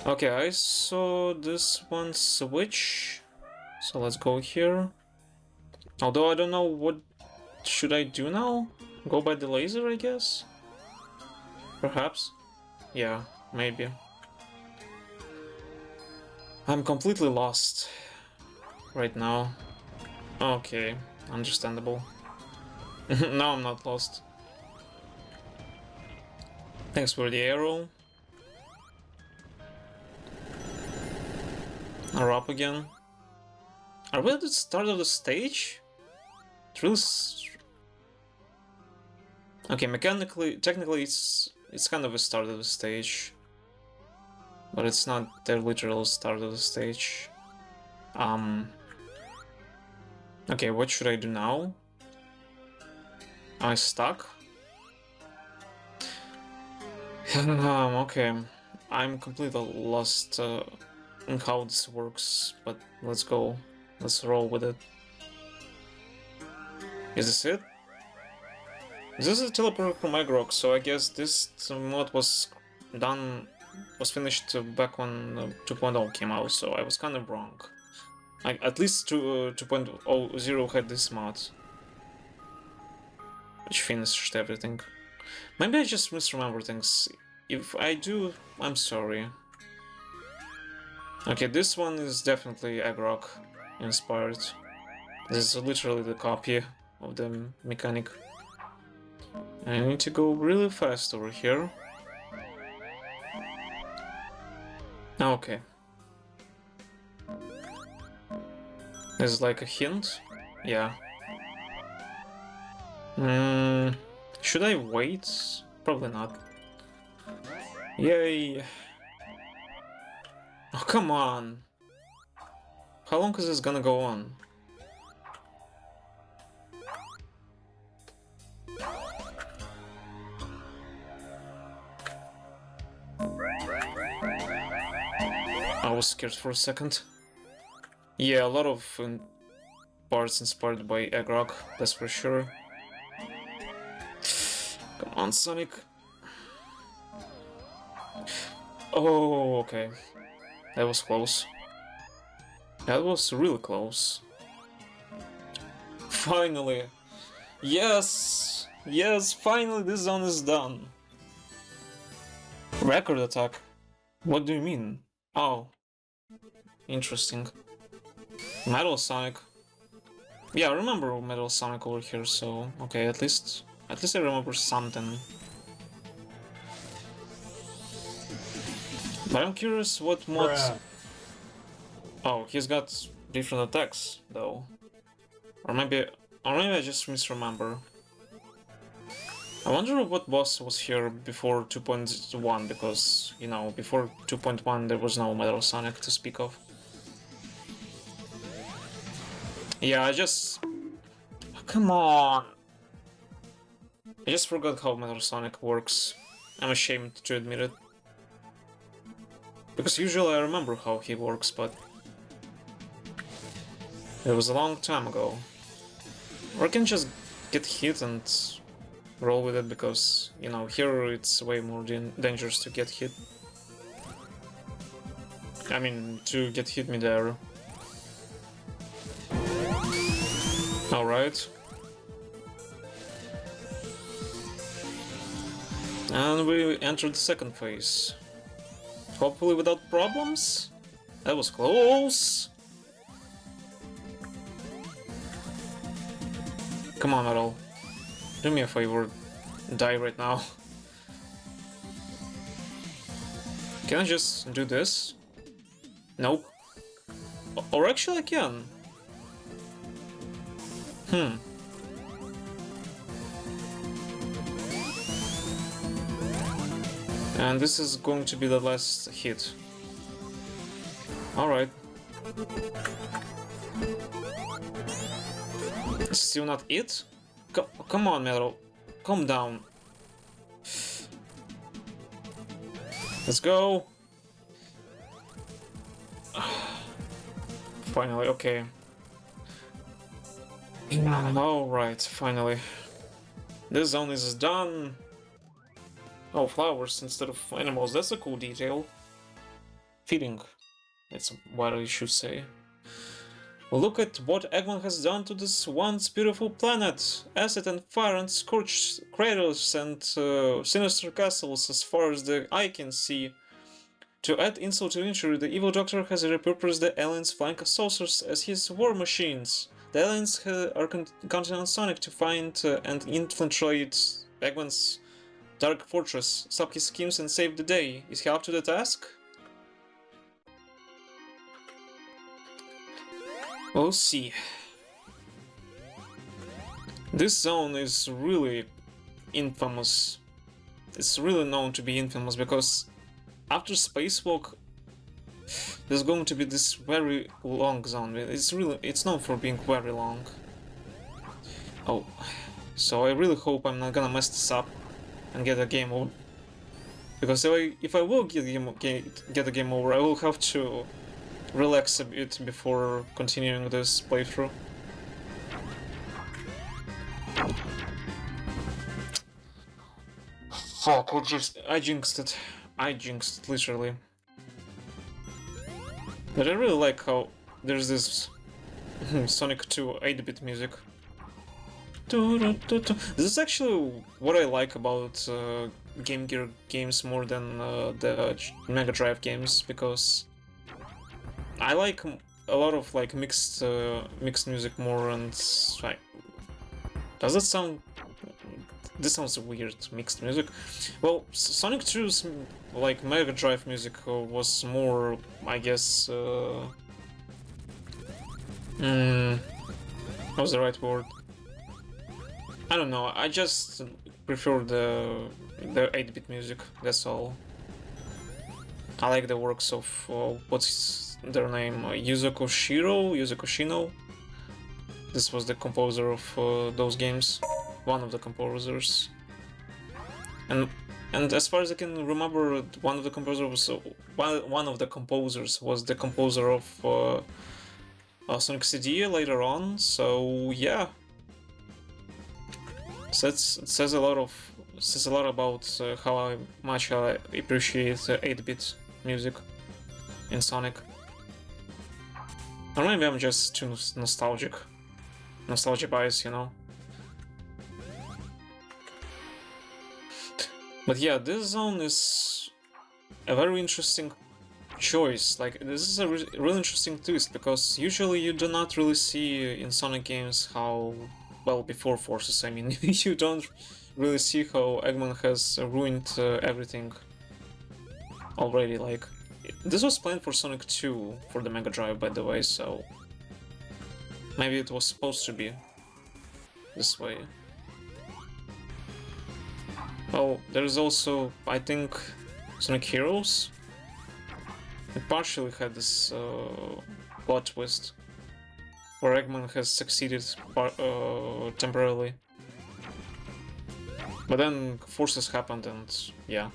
Okay, I saw this one switch. So let's go here. Although I don't know what should I do now? Go by the laser, I guess? Perhaps? Yeah, maybe. I'm completely lost right now. Okay, understandable. Now I'm not lost. Thanks for the arrow. Are up again. Are we at the start of the stage? It's really okay, mechanically, technically it's kind of a start of the stage. But it's not the literal start of the stage. Okay, what should I do now? Am I stuck? Okay. I'm completely lost in how this works, but let's go. Let's roll with it. Is this it? This is a teleport from Egrog, so I guess this mod was finished back when 2.0 came out, so I was kind of wrong. At least 2.0 had this mod, which finished everything. Maybe I just misremember things. If I do, I'm sorry. Okay, this one is definitely Egrog inspired. This is literally the copy of the mechanic. I need to go really fast over here. Okay. This is like a hint? Yeah. Should I wait? Probably not. Yay! Oh, come on! How long is this gonna go on? I was scared for a second. Yeah, a lot of parts inspired by Egrog, that's for sure. Come on, Sonic. Oh, okay. That was close. That was really close. Finally! Yes! Yes, finally this zone is done! Record attack? What do you mean? Oh. Interesting. Metal Sonic. Yeah, I remember Metal Sonic over here, so okay, at least I remember something. But I'm curious what mods. Oh, he's got different attacks though. Or maybe I just misremember. I wonder what boss was here before 2.1, because, you know, before 2.1 there was no Metal Sonic to speak of. Yeah, I just... Oh, come on! I just forgot how Metal Sonic works. I'm ashamed to admit it. Because usually I remember how he works, but... it was a long time ago. Or I can just get hit and roll with it, because, you know, here it's way more dangerous to get hit. I mean, to get hit mid-air. Alright. And we entered the second phase. Hopefully without problems? That was close! Come on, Metal. Do me a favor. Die right now. Can I just do this? Nope. Or actually I can. And this is going to be the last hit. Alright. Still not it? Come on, Metal. Calm down. Let's go. Finally, okay. Alright, finally. This zone is done. Oh, flowers instead of animals. That's a cool detail. Feeding. That's what I should say. Look at what Eggman has done to this once beautiful planet. Acid and fire and scorched craters and sinister castles as far as the eye can see. To add insult to injury, the evil doctor has repurposed the aliens' flying saucers as his war machines. The aliens are counting on Sonic to find and infiltrate Eggman's dark fortress, stop his schemes and save the day. Is he up to the task? We'll see. This zone is really infamous. It's really known to be infamous because after Spacewalk, there's going to be this very long zone. It's known for being very long. Oh, so I really hope I'm not gonna mess this up and get a game over. Because if I will get a game over, I will have to relax a bit before continuing this playthrough. Fuck, I jinxed it. I jinxed it, literally. But I really like how there's this Sonic 2 8-bit music. This is actually what I like about Game Gear games more than the Mega Drive games, because I like a lot of like mixed music more, and like, does that sound? This sounds weird, mixed music. Well, Sonic 2's like Mega Drive music was more, I guess, what's the right word? I don't know. I just prefer the 8-bit music. That's all. I like the works of what's their name? Yuzo Koshino. This was the composer of those games. One of the composers. And as far as I can remember, one of the composers was the composer of Sonic CD later on. So yeah, so it says a lot about how much I appreciate 8-bit music in Sonic. Or maybe I'm just too nostalgic bias, you know. But yeah, this zone is a very interesting choice. Like, this is a really interesting twist, because usually you do not really see in Sonic games how, well, before Forces, I mean, you don't really see how Eggman has ruined everything already. Like, this was planned for Sonic 2 for the Mega Drive, by the way, so maybe it was supposed to be this way. Oh, there's also, I think, Sonic Heroes. It partially had this plot twist where Eggman has succeeded temporarily. But then Forces happened and, yeah.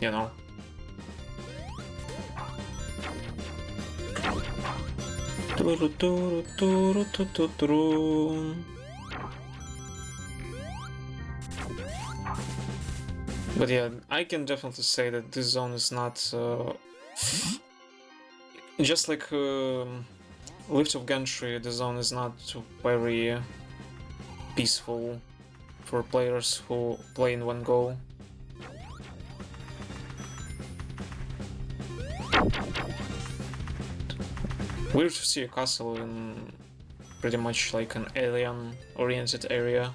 You know. But yeah, I can definitely say that this zone is not just like Lift of Gantry. The zone is not very peaceful for players who play in one go. Weird to see a castle in pretty much like an alien-oriented area.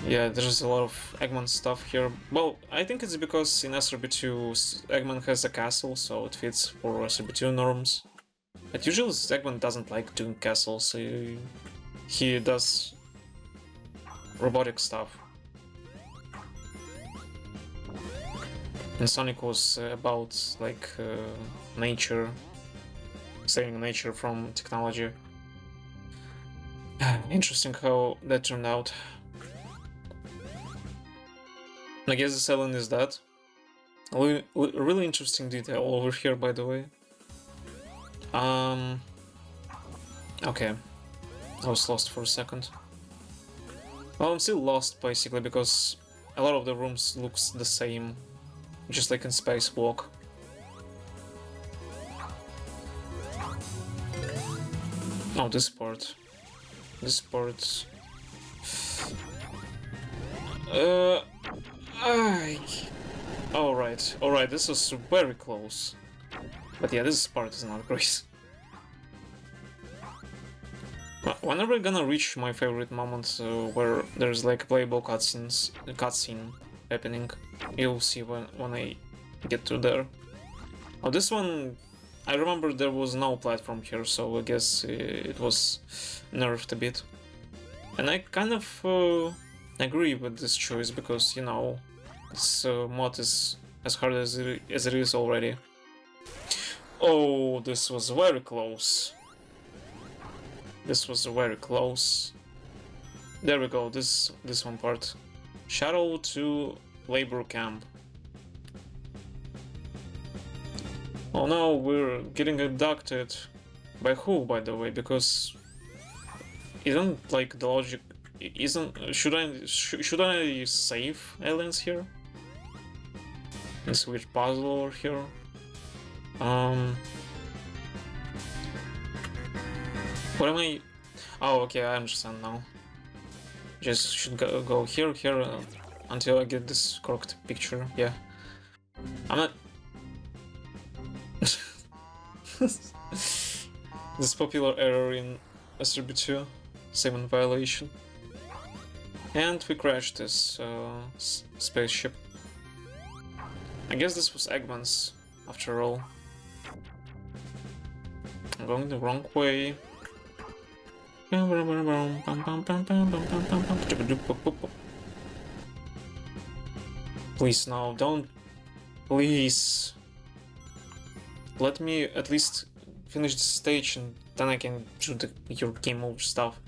Yeah, there's a lot of Eggman stuff here. Well, I think it's because in SRB2 Eggman has a castle, so it fits for SRB2 norms. But usually Eggman doesn't like doing castles, he does robotic stuff. And Sonic was about like nature, saving nature from technology. Interesting how that turned out. I guess the Selene is that. Really interesting detail over here, by the way. Okay. I was lost for a second. Well, I'm still lost, basically, because a lot of the rooms looks the same. Just like in Spacewalk. Oh, this part. This part... Alright, this was very close. But yeah, this part is not great. When are we gonna reach my favorite moment where there's like playable cutscene happening? You'll see when I get to there. Oh, this one, I remember there was no platform here, so I guess it was nerfed a bit. And I kind of agree with this choice because, you know, this mod is as hard as it is already. Oh, this was very close. This was very close. There we go, this one part. Shuttle to labor camp. Oh no, we're getting abducted. By who, by the way? Because isn't like the logic isn't should I save aliens here? This weird puzzle over here. What am I? Oh, okay, I understand now. Just should go here, until I get this correct picture. Yeah, I'm not. This popular error in SRB2, Simon violation, and we crashed this spaceship. I guess this was Eggman's after all. I'm going the wrong way. Please, no, don't. Please. Let me at least finish the stage and then I can do your game over stuff.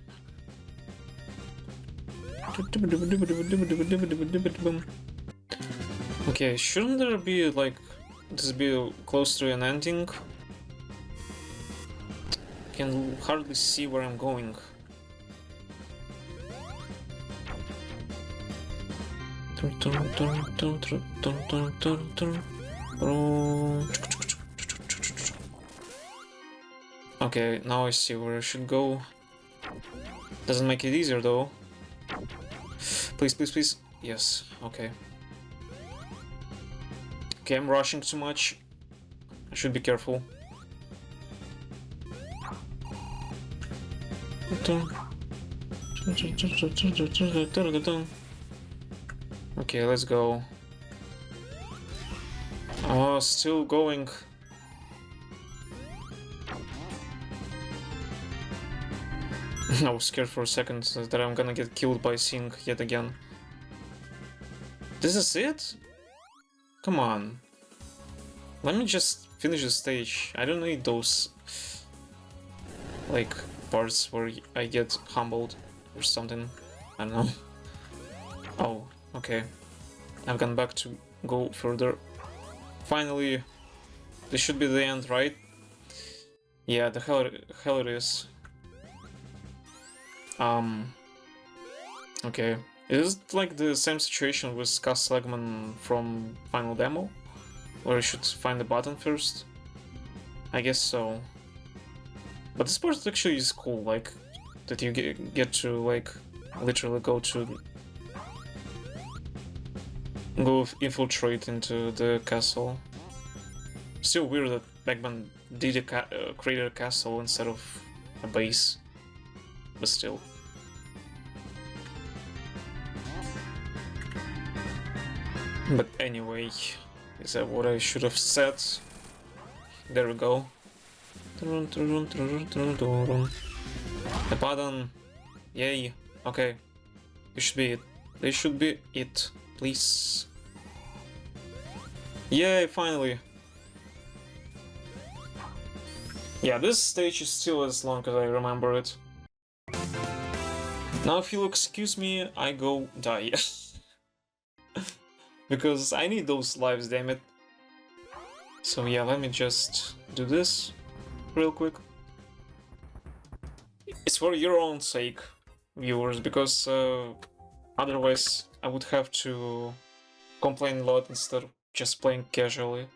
Okay, shouldn't there be like this be close to an ending? Can hardly see where I'm going. Okay, now I see where I should go. Doesn't make it easier though. Please, please, please. Yes, okay. Okay, I'm rushing too much. I should be careful. Okay, let's go. Oh, still going. I was scared for a second that I'm gonna get killed by Sing yet again. This is it? Come on. Let me just finish the stage. I don't need those like parts where I get humbled or something. I don't know. Oh, okay. I've gone back to go further. Finally, this should be the end, right? Yeah, the hell it is. Okay. Is it like the same situation with Cass Legman from Final Demo? Where you should find the button first? I guess so. But this part actually is cool, like, that you get to, like, literally go infiltrate into the castle. Still weird that Eggman did create a castle instead of a base. But still. But anyway, is that what I should have said? There we go. The button. Yay. Okay. This should be it. This should be it. Please. Yay, finally. Yeah, this stage is still as long as I remember it. Now if you'll excuse me, I go die. Because I need those lives, damn it. So yeah, let me just do this real quick. It's for your own sake, viewers, because otherwise I would have to complain a lot instead of just playing casually.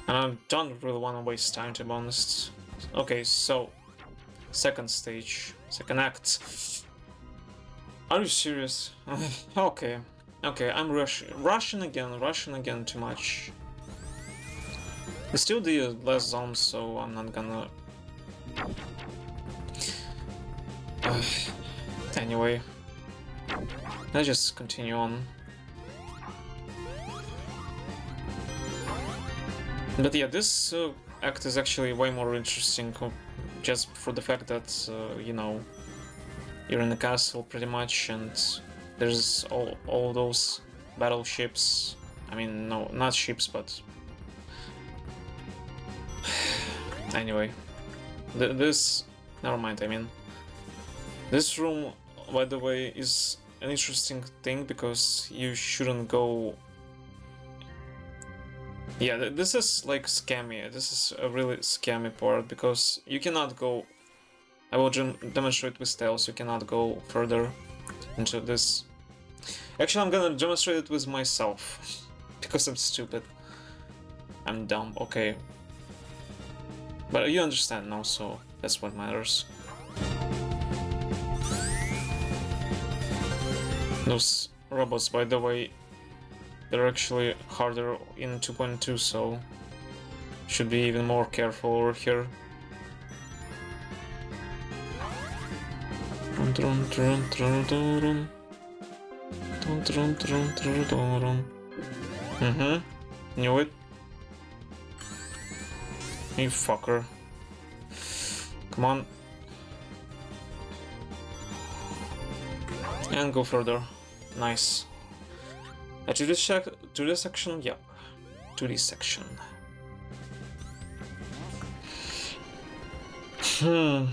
And I don't really want to waste time, to be honest. Okay, so second stage, second act. Are you serious? Okay, I'm rushing again too much. I still did less zones, so I'm not gonna. Anyway, let's just continue on. But yeah, this act is actually way more interesting, just for the fact that you know, you're in a castle pretty much, and there's all those battleships. I mean, no, not ships, but anyway, this. Never mind. I mean, this room, by the way, is an interesting thing because you shouldn't go. Yeah, this is like scammy. This is a really scammy part because you cannot go. I will demonstrate with Tails. You cannot go further into this. Actually, I'm gonna demonstrate it with myself because I'm stupid. I'm dumb. Okay, but you understand now, so that's what matters. Those robots, by the way, they're actually harder in 2.2, so should be even more careful over here. Knew it. You fucker. Come on. And go further. Nice. To this section, yep. To this section. To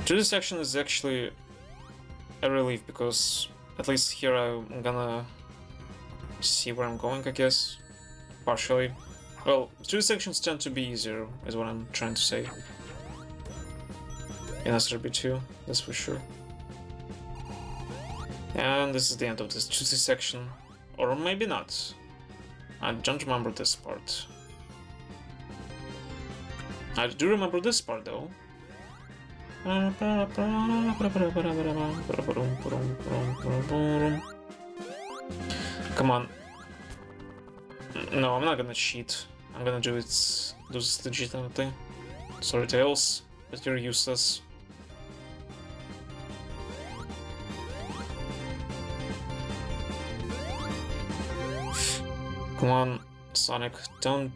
this section is actually a relief because at least here I'm gonna see where I'm going, I guess. Partially. Well, 2 sections tend to be easier, is what I'm trying to say. In SRB2, that's for sure. And this is the end of this juicy section. Or maybe not. I don't remember this part. I do remember this part though. Come on. No, I'm not gonna cheat. I'm gonna do this legitimately. Sorry, Tails, but you're useless. Come on, Sonic, don't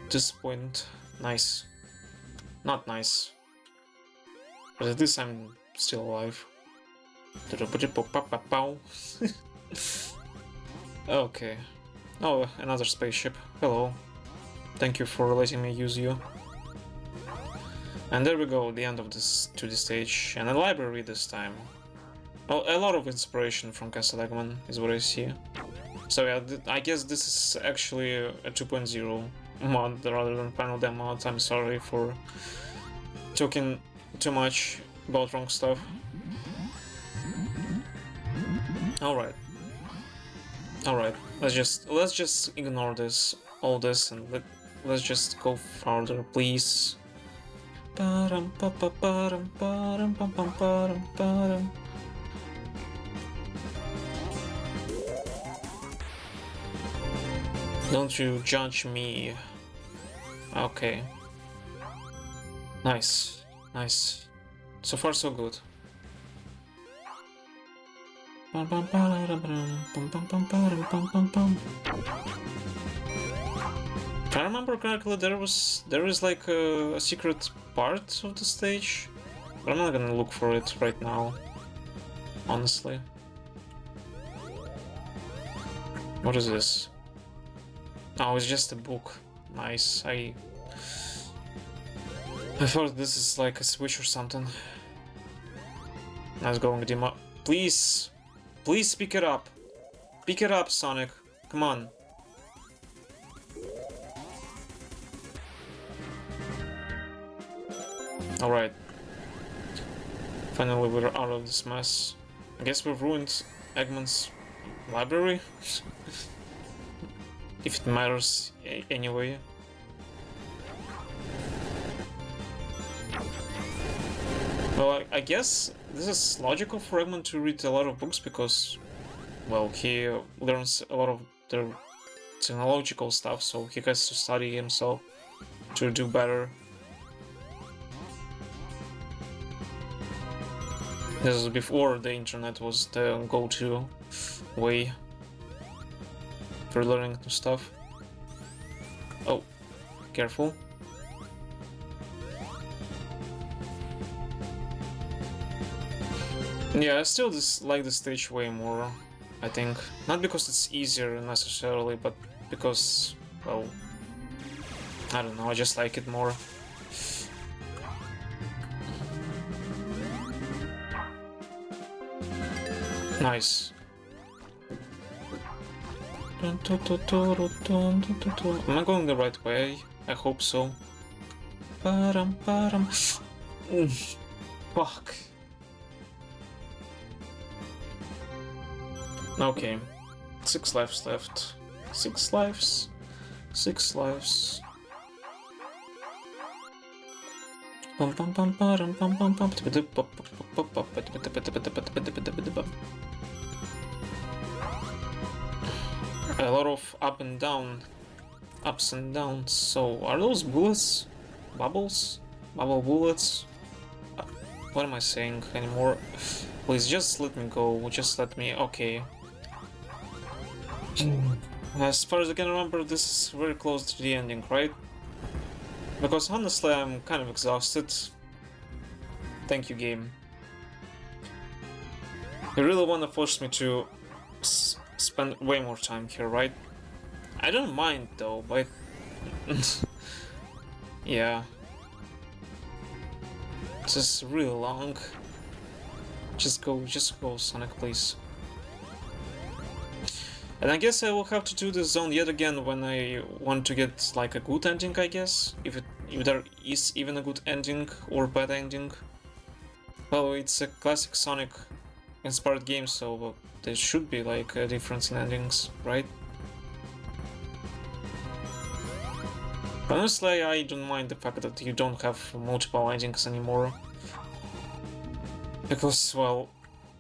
disappoint. Nice. Not nice. But at least I'm still alive. Okay. Oh, another spaceship. Hello. Thank you for letting me use you. And there we go, the end of this 2D stage. And a library this time. Well, a lot of inspiration from Castle Eggman is what I see. So yeah, I guess this is actually a 2.0 mod rather than Final Dam mod. I'm sorry for talking too much about wrong stuff. Alright. Alright, let's just ignore all this and let's just go farther, please. Don't you judge me. Okay. Nice. Nice. So far so good. If I remember correctly, there is like a secret part of the stage, but I'm not gonna look for it right now, honestly. What is this? Oh, it's just a book. Nice. I thought this is like a switch or something. Nice going, Dima. Please, please pick it up. Pick it up, Sonic. Come on. Alright. Finally, we're out of this mess. I guess we've ruined Eggman's library? If it matters anyway. Well, I guess this is logical for Eggman to read a lot of books because, well, he learns a lot of the technological stuff, so he has to study himself to do better. This is before the internet was the go-to way for learning new stuff. Oh, careful. Yeah, I still like the stage way more, I think. Not because it's easier necessarily, but because, well, I don't know, I just like it more. Nice. Am I going the right way? I hope so. Fuck. Okay. 6 lives left. 6 lives. 6 lives. A lot of ups and downs. So, are those bullets? Bubbles? Bubble bullets? What am I saying anymore? Please, just let me go. Just let me. Okay. As far as I can remember, this is very close to the ending, right? Because honestly, I'm kind of exhausted. Thank you, game. You really want to force me to spend way more time here, right? I don't mind though, but yeah, this is really long. Just go, Sonic, please. And I guess I will have to do this zone yet again when I want to get like a good ending, I guess. If there is even a good ending or bad ending. Well, it's a classic Sonic inspired game, so there should be like a difference in endings, right? Honestly, I don't mind the fact that you don't have multiple endings anymore. Because, well,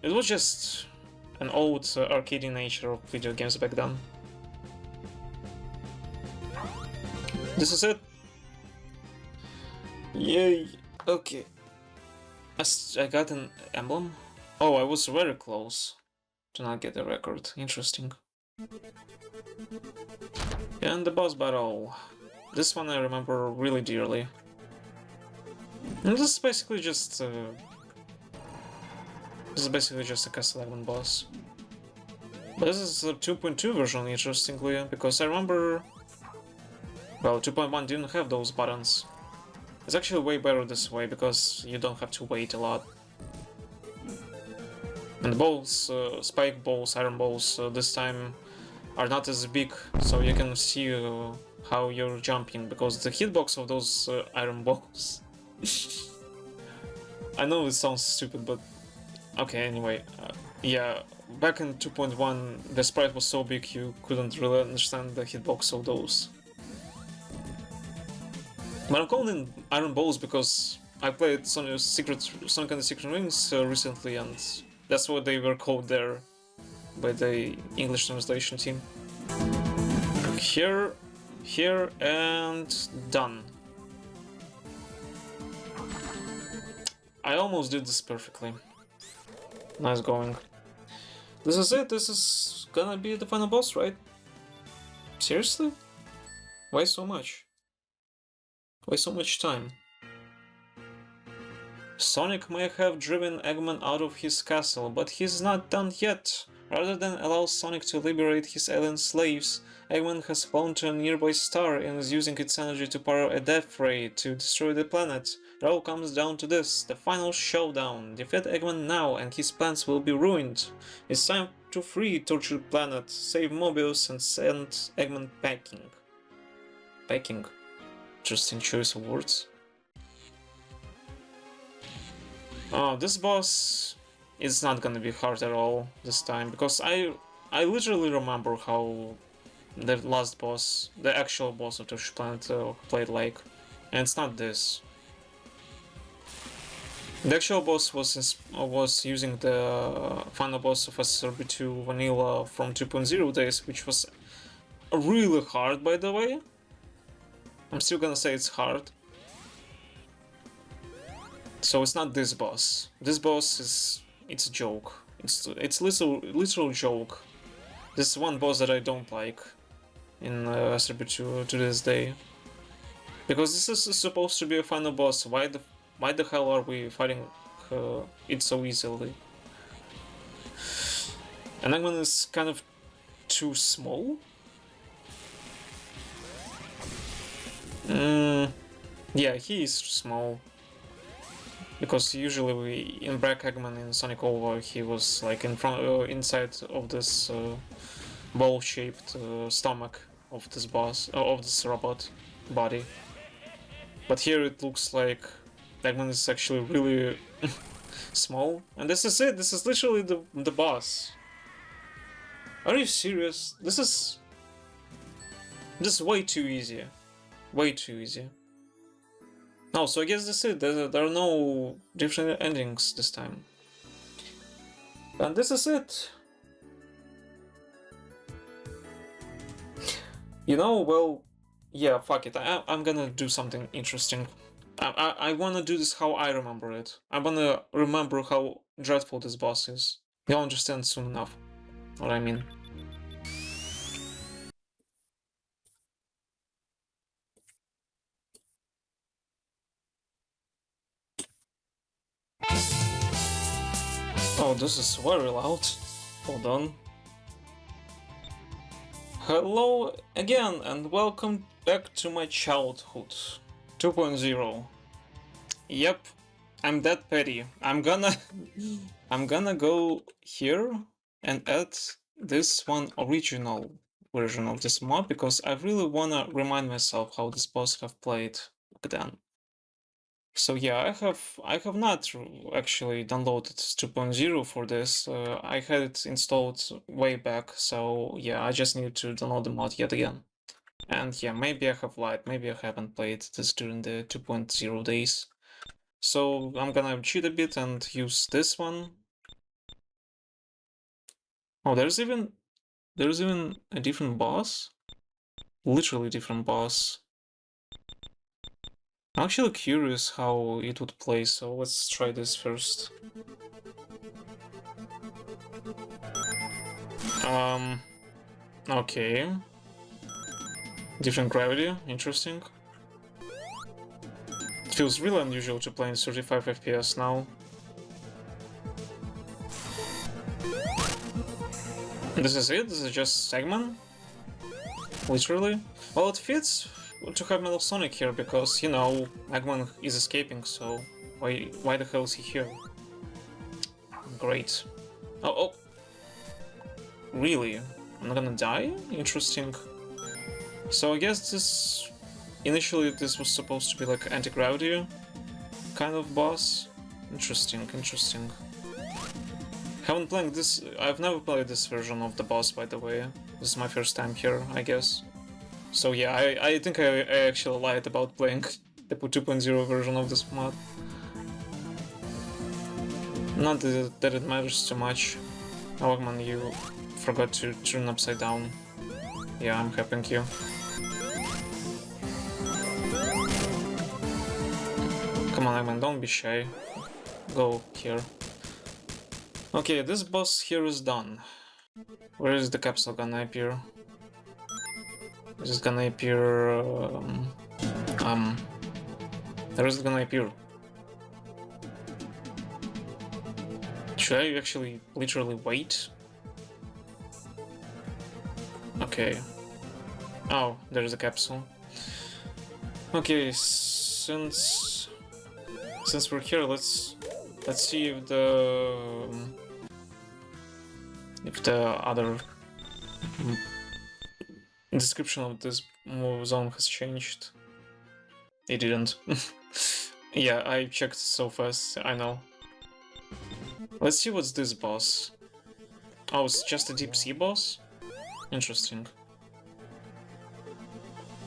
it was just an old arcadey nature of video games back then. This is it. Yay. Okay. I got an emblem. Oh, I was very close to not get a record. Interesting. And the boss battle. This one I remember really dearly. And this is basically just a Castlevania boss. But this is a 2.2 version, interestingly, because I remember... Well, 2.1 didn't have those buttons. It's actually way better this way, because you don't have to wait a lot. And the balls, spike balls, iron balls, this time are not as big, so you can see how you're jumping, because the hitbox of those iron balls... I know it sounds stupid, but... Okay, anyway, yeah, back in 2.1 the sprite was so big you couldn't really understand the hitbox of those. But I'm calling them iron balls because I played Sonic and the Secret Rings recently, and that's what they were called there by the English translation team. Here, and done. I almost did this perfectly. Nice going. This is it, this is gonna be the final boss, right? Seriously? Why so much? Why so much time? Sonic may have driven Eggman out of his castle, but he's not done yet. Rather than allow Sonic to liberate his alien slaves, Eggman has flown to a nearby star and is using its energy to power a death ray to destroy the planet. It all comes down to this, the final showdown. Defeat Eggman now and his plans will be ruined. It's time to free Tortured Planet, save Mobius and send Eggman packing. Packing? Interesting choice of words. Oh, this boss is not gonna be hard at all this time, because I literally remember how the last boss, the actual boss of Tortured Planet played like, and it's not this. The actual boss was using the final boss of SSRB2 Vanilla from 2.0 days, which was really hard, by the way. I'm still gonna say it's hard. So it's not this boss. This boss it's a joke. It's literal joke. This is one boss that I don't like in SRB2 to this day, because this is supposed to be a final boss. Why the hell are we fighting it so easily? And Eggman is kind of too small. Yeah, he is small. Because usually in Black Eggman in Sonic OVA he was like in front, inside of this ball-shaped stomach of this boss, of this robot body. But here it looks like Eggman is actually really small, and this is it. This is literally the boss. Are you serious? This is way too easy. Way too easy. No, so I guess that's it. There are no different endings this time. And this is it. You know, well, yeah, fuck it. I'm gonna do something interesting. I wanna do this how I remember it. I wanna remember how dreadful this boss is. You'll understand soon enough what I mean. Oh, this is very loud. Hold on. Hello again and welcome back to my childhood 2.0. Yep, I'm that petty. I'm gonna go here and add this one original version of this mod, because I really wanna remind myself how this boss have played back then. So yeah, I have not actually downloaded 2.0 for this. I had it installed way back, so yeah, I just need to download the mod yet again. And yeah, maybe I have lied, maybe I haven't played this during the 2.0 days. So I'm gonna cheat a bit and use this one. Oh, there's even a different boss? Literally different boss. I'm actually curious how it would play, so let's try this first. Okay. Different gravity, interesting. It feels really unusual to play in 35 FPS now. This is it? This is just Eggman? Literally? Well, it fits to have Metal Sonic here, because, you know, Eggman is escaping, so why the hell is he here? Great. Oh. Really? I'm not gonna die? Interesting. So I guess this... Initially this was supposed to be like anti-gravity kind of boss. Interesting. Haven't played this... I've never played this version of the boss, by the way. This is my first time here, I guess. So yeah, I think I actually lied about playing the 2.0 version of this mod. Not that it matters too much. Oh man, you forgot to turn upside down. Yeah, I'm helping you. Come on, Eggman, don't be shy. Go here. Okay, this boss here is done. Where is the capsule gonna appear? Is it gonna appear... Where is it gonna appear? Should I actually literally wait? Okay. Oh, there's a capsule. Okay, since we're here, let's see if the other description of this zone has changed. It didn't. Yeah, I checked so fast, I know. Let's see what's this boss. Oh, it's just a deep sea boss? Interesting.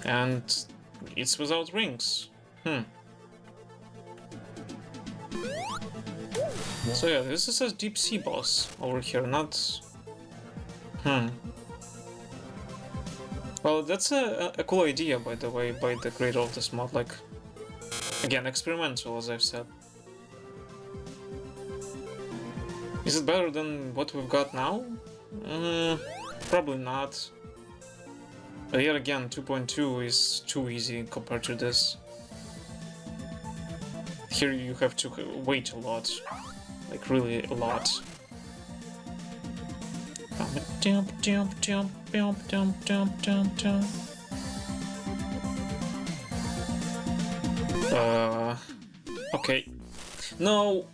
And it's without rings. So yeah, this is a deep sea boss over here, not... Well, that's a cool idea, by the way, by the creator of this mod, like... Again, experimental, as I've said. Is it better than what we've got now? Probably not. But yet again, 2.2 is too easy compared to this. Here you have to wait a lot. Like, really a lot. Okay. No!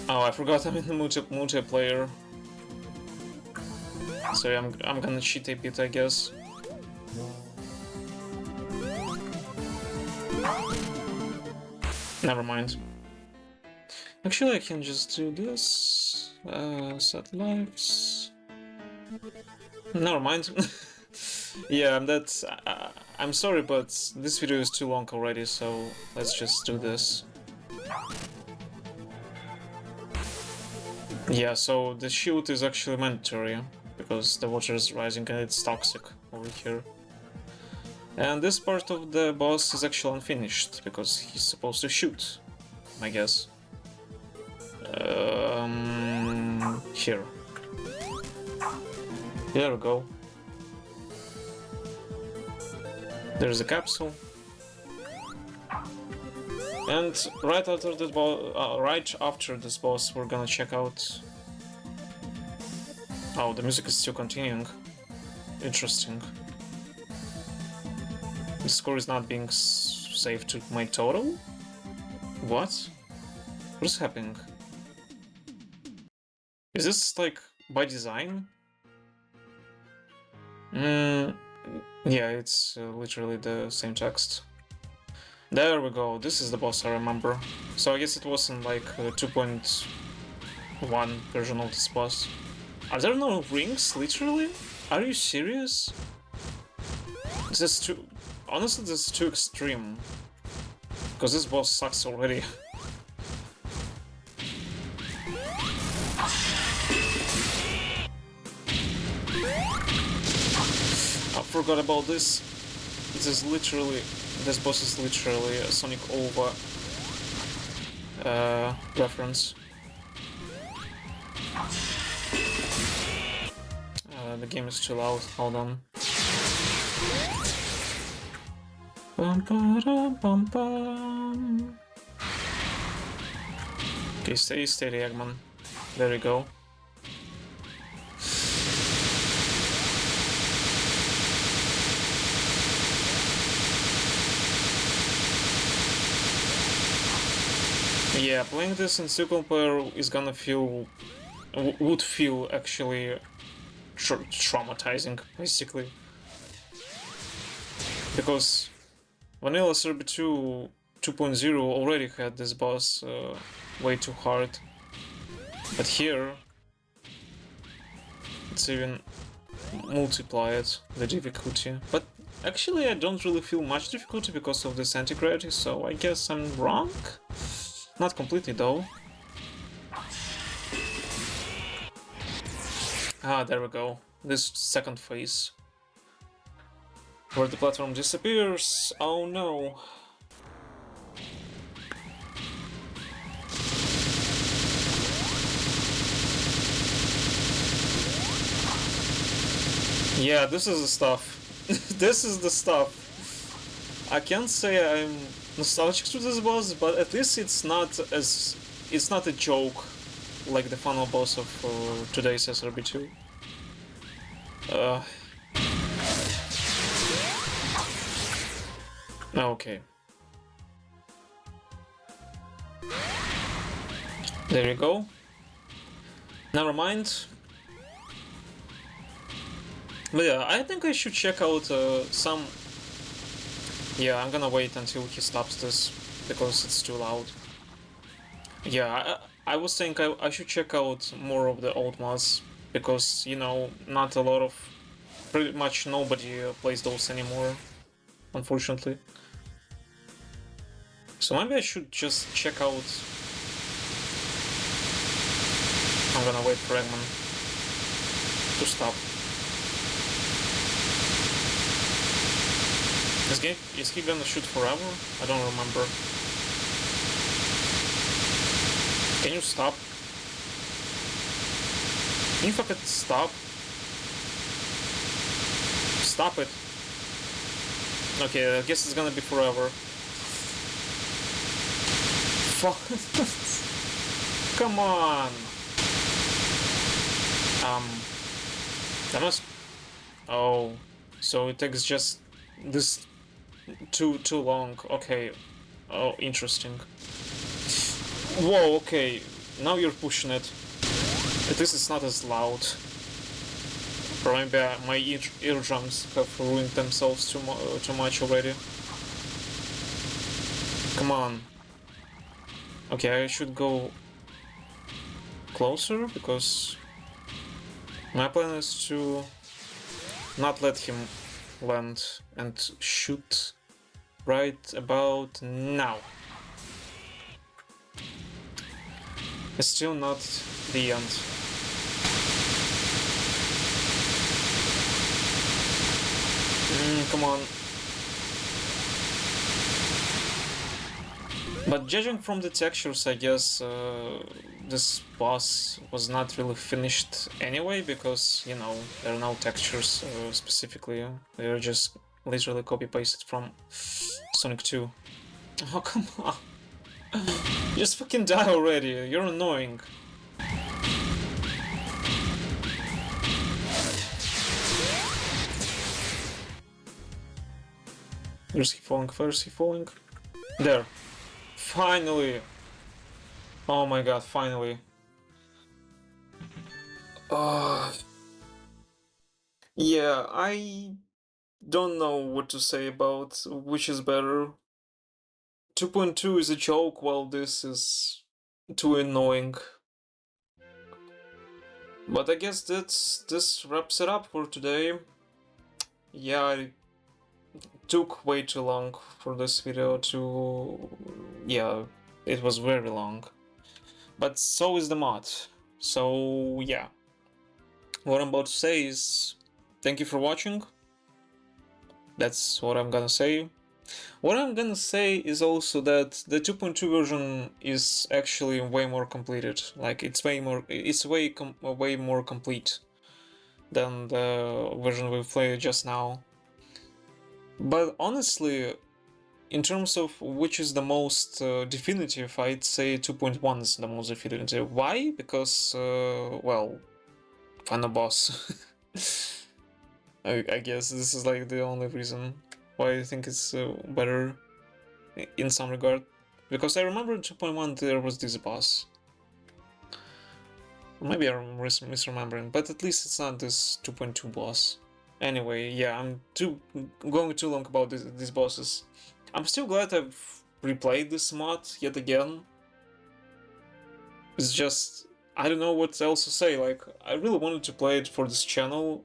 Oh, I forgot I'm in the multiplayer. So yeah, I'm gonna cheat a bit, I guess. Never mind. Actually, I can just do this. Set lives. Never mind. Yeah, that's. I'm sorry, but this video is too long already, so let's just do this. Yeah, so the shield is actually mandatory, because the water is rising and it's toxic over here. And this part of the boss is actually unfinished, because he's supposed to shoot, I guess. Here. There we go. There's a capsule. And right after this boss, we're gonna check out... Oh, the music is still continuing. Interesting. The score is not being saved to my total? What? What is happening? Is this, like, by design? Yeah, it's literally the same text. There we go, this is the boss I remember. So I guess it wasn't like 2.1 version of this boss. Are there no rings, literally? Are you serious? This is too... Honestly, this is too extreme. Because this boss sucks already. I forgot about this. This boss is literally a Sonic OVA reference. The game is too loud, hold on. Okay, stay steady, Eggman. There we go. Yeah, playing this in single player is gonna would feel actually traumatizing, basically. Because Vanilla Surby 2.0 already had this boss way too hard. But here, it's even multiplied, the difficulty. But actually I don't really feel much difficulty because of this anti-gravity, so I guess I'm wrong? Not completely though. Ah, there we go. This second phase. Where the platform disappears. Oh no. Yeah, this is the stuff. This is the stuff. I can't say I'm nostalgic to this boss, but at least it's not a joke like the final boss of today's SRB2. Uh, okay. There you go. Never mind. But yeah, I think I should check out some... Yeah, I'm gonna wait until he stops this, because it's too loud. Yeah, I was thinking I should check out more of the old mods, because, you know, not a lot of... Pretty much nobody plays those anymore, unfortunately. So maybe I should just check out... I'm gonna wait for Eggman to stop. Is he gonna shoot forever? I don't remember. Can you stop? Can you fucking stop? Stop it. Okay, I guess it's gonna be forever. Fuck. Come on. That must... Oh, so it takes just this too long. Okay. Oh, interesting. Whoa, okay. Now you're pushing it. At least it's not as loud. Or maybe my eardrums have ruined themselves too much already. Come on. Okay, I should go closer, because my plan is to not let him land and shoot right about now. It's still not the end. Come on. But judging from the textures, I guess this boss was not really finished anyway, because, you know, there are no textures specifically. They're just literally copy-pasted from Sonic 2. Oh, come on. Just fucking die already, you're annoying. Where's he falling? Where's he falling? There. Finally! Oh my god, finally. Yeah, I don't know what to say about which is better. 2.2 is a joke, while this is too annoying. But I guess this wraps it up for today. Yeah, I took way too long for this video to... Yeah, it was very long. But so is the mod. So yeah. What I'm about to say is... Thank you for watching. That's what I'm gonna say. What I'm gonna say is also that the 2.2 version is actually way more completed. Like, it's way more complete than the version we played just now. But honestly, in terms of which is the most definitive, I'd say 2.1 is the most definitive. Why? Because, well, final boss. I guess this is like the only reason why I think it's better in some regard. Because I remember in 2.1 there was this boss. Maybe I'm misremembering, but at least it's not this 2.2 boss. Anyway, yeah, I'm going too long about these bosses. I'm still glad I've replayed this mod yet again. It's just... I don't know what else to say, like, I really wanted to play it for this channel,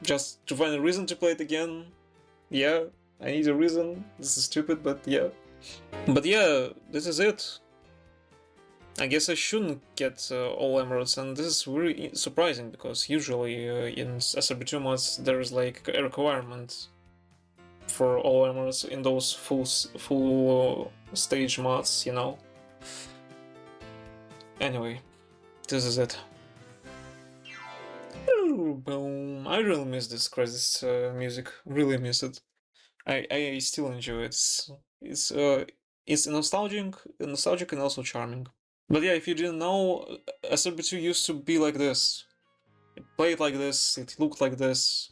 just to find a reason to play it again. Yeah, I need a reason. This is stupid, but yeah. But yeah, this is it. I guess I shouldn't get all emeralds, and this is really surprising, because usually in SRB2 mods there's like a requirement for all emeralds in those full stage mods, you know. Anyway, this is it. I really miss this Crysis music. Really miss it. I still enjoy it. It's nostalgic and also charming. But yeah, if you didn't know, SRB2 used to be like this. It played like this. It looked like this,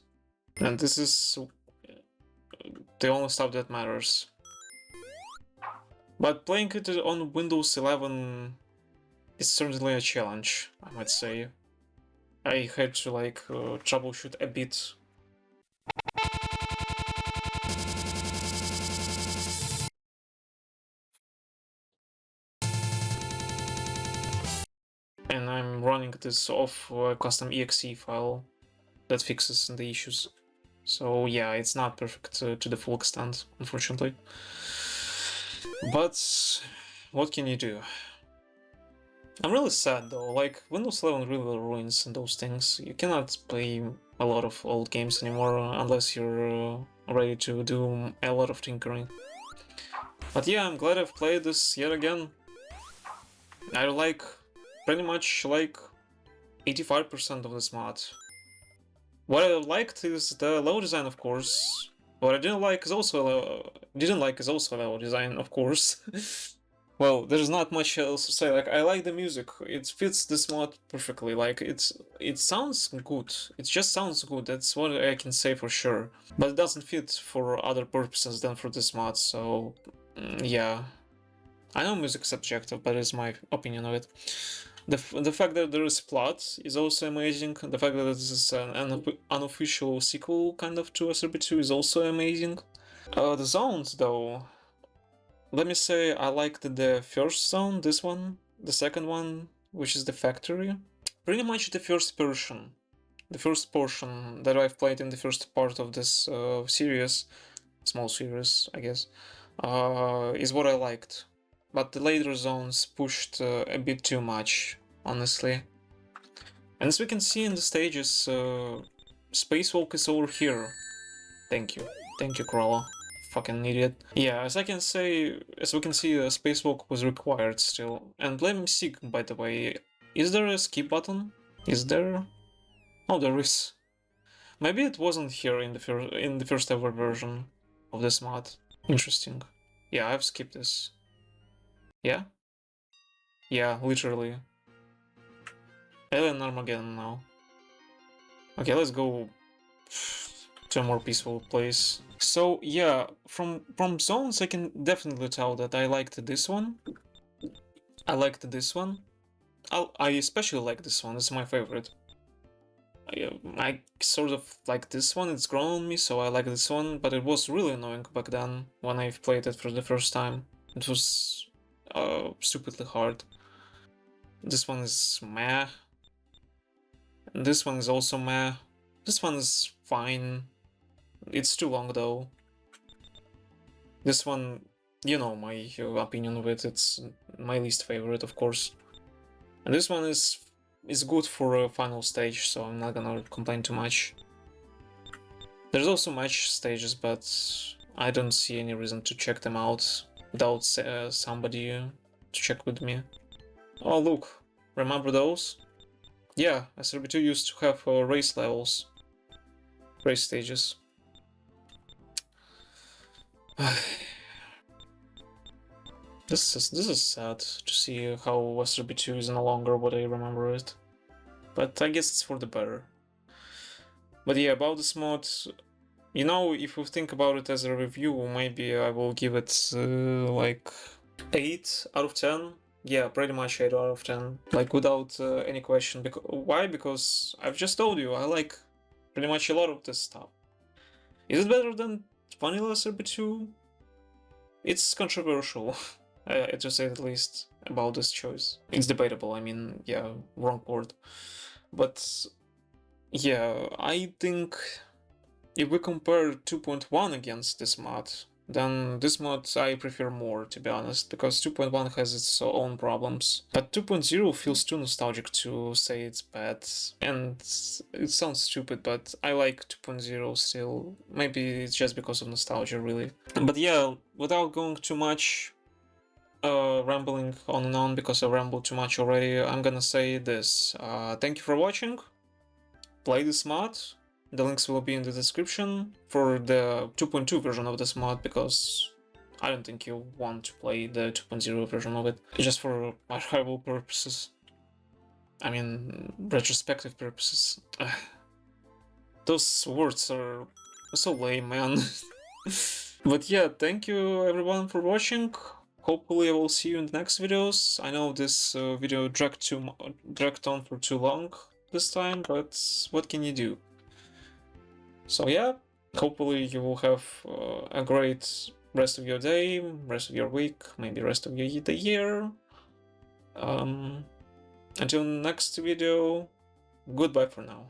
and this is the only stuff that matters. But playing it on Windows 11 is certainly a challenge, I might say. I had to like troubleshoot a bit. And I'm running this off a custom exe file that fixes the issues. So yeah, it's not perfect to the full extent, unfortunately. But what can you do? I'm really sad though, like Windows 11 really ruins those things. You cannot play a lot of old games anymore unless you're ready to do a lot of tinkering. But yeah, I'm glad I've played this yet again. I like pretty much like 85% of this mod. What I liked is the level design, of course. What I didn't like is also level design, of course. Well, there's not much else to say. Like, I like the music. It fits this mod perfectly. Like, it sounds good. It just sounds good. That's what I can say for sure. But it doesn't fit for other purposes than for this mod. So, yeah. I know music is subjective, but it's my opinion of it. The fact that there is plot is also amazing. The fact that this is an unofficial sequel kind of to SRB2 is also amazing. The zones though, let me say I liked the first zone, this one, the second one, which is the factory. Pretty much the first portion that I've played in the first part of this series, small series, I guess, is what I liked. But the later zones pushed a bit too much, honestly. And as we can see in the stages, Spacewalk is over here. Thank you. Thank you, Crawler. Fucking idiot. Yeah, as we can see, Spacewalk was required still. And Blame Sig, by the way, is there a skip button? Is there? Oh, there is. Maybe it wasn't here in the first ever version of this mod. Interesting. Yeah, I've skipped this. Yeah? Yeah, literally. Alien Armageddon now. Okay, let's go to a more peaceful place. So yeah, from zones I can definitely tell that I liked this one. I liked this one. I especially like this one. It's my favorite. I sort of like this one. It's grown on me, so I like this one. But it was really annoying back then when I played it for the first time. It was stupidly hard. This one is meh. And this one is also meh. This one is fine. It's too long though. This one, you know my opinion of it. It's my least favorite, of course. And this one is good for a final stage, so I'm not gonna complain too much. There's also match stages, but I don't see any reason to check them out without somebody to check with me. Oh look, remember those? Yeah, SRB2 used to have race levels, race stages. This is sad to see how SRB2 is no longer what I remember it. But I guess it's for the better. But yeah, about this mod, you know, if we think about it as a review, maybe I will give it like 8 out of 10. Yeah, pretty much 8 out of 10. Like without any question. Why? Because I've just told you, I like pretty much a lot of this stuff. Is it better than Vanilla SRB2? It's controversial, to say the least, about this choice. It's debatable, I mean, yeah, wrong word. But yeah, I think if we compare 2.1 against this mod, then this mod I prefer more, to be honest, because 2.1 has its own problems. But 2.0 feels too nostalgic to say it's bad, and it sounds stupid, but I like 2.0 still. Maybe it's just because of nostalgia, really. But yeah, without going too much rambling on and on, because I rambled too much already, I'm gonna say this. Thank you for watching. play this mod. The links will be in the description for the 2.2 version of this mod, because I don't think you want to play the 2.0 version of it, just for archival purposes. I mean, retrospective purposes. Those words are so lame, man. But yeah, thank you everyone for watching. Hopefully I will see you in the next videos. I know this video dragged on for too long this time, but what can you do? So yeah, hopefully you will have a great rest of your day, rest of your week, maybe rest of the year. Until next video, goodbye for now.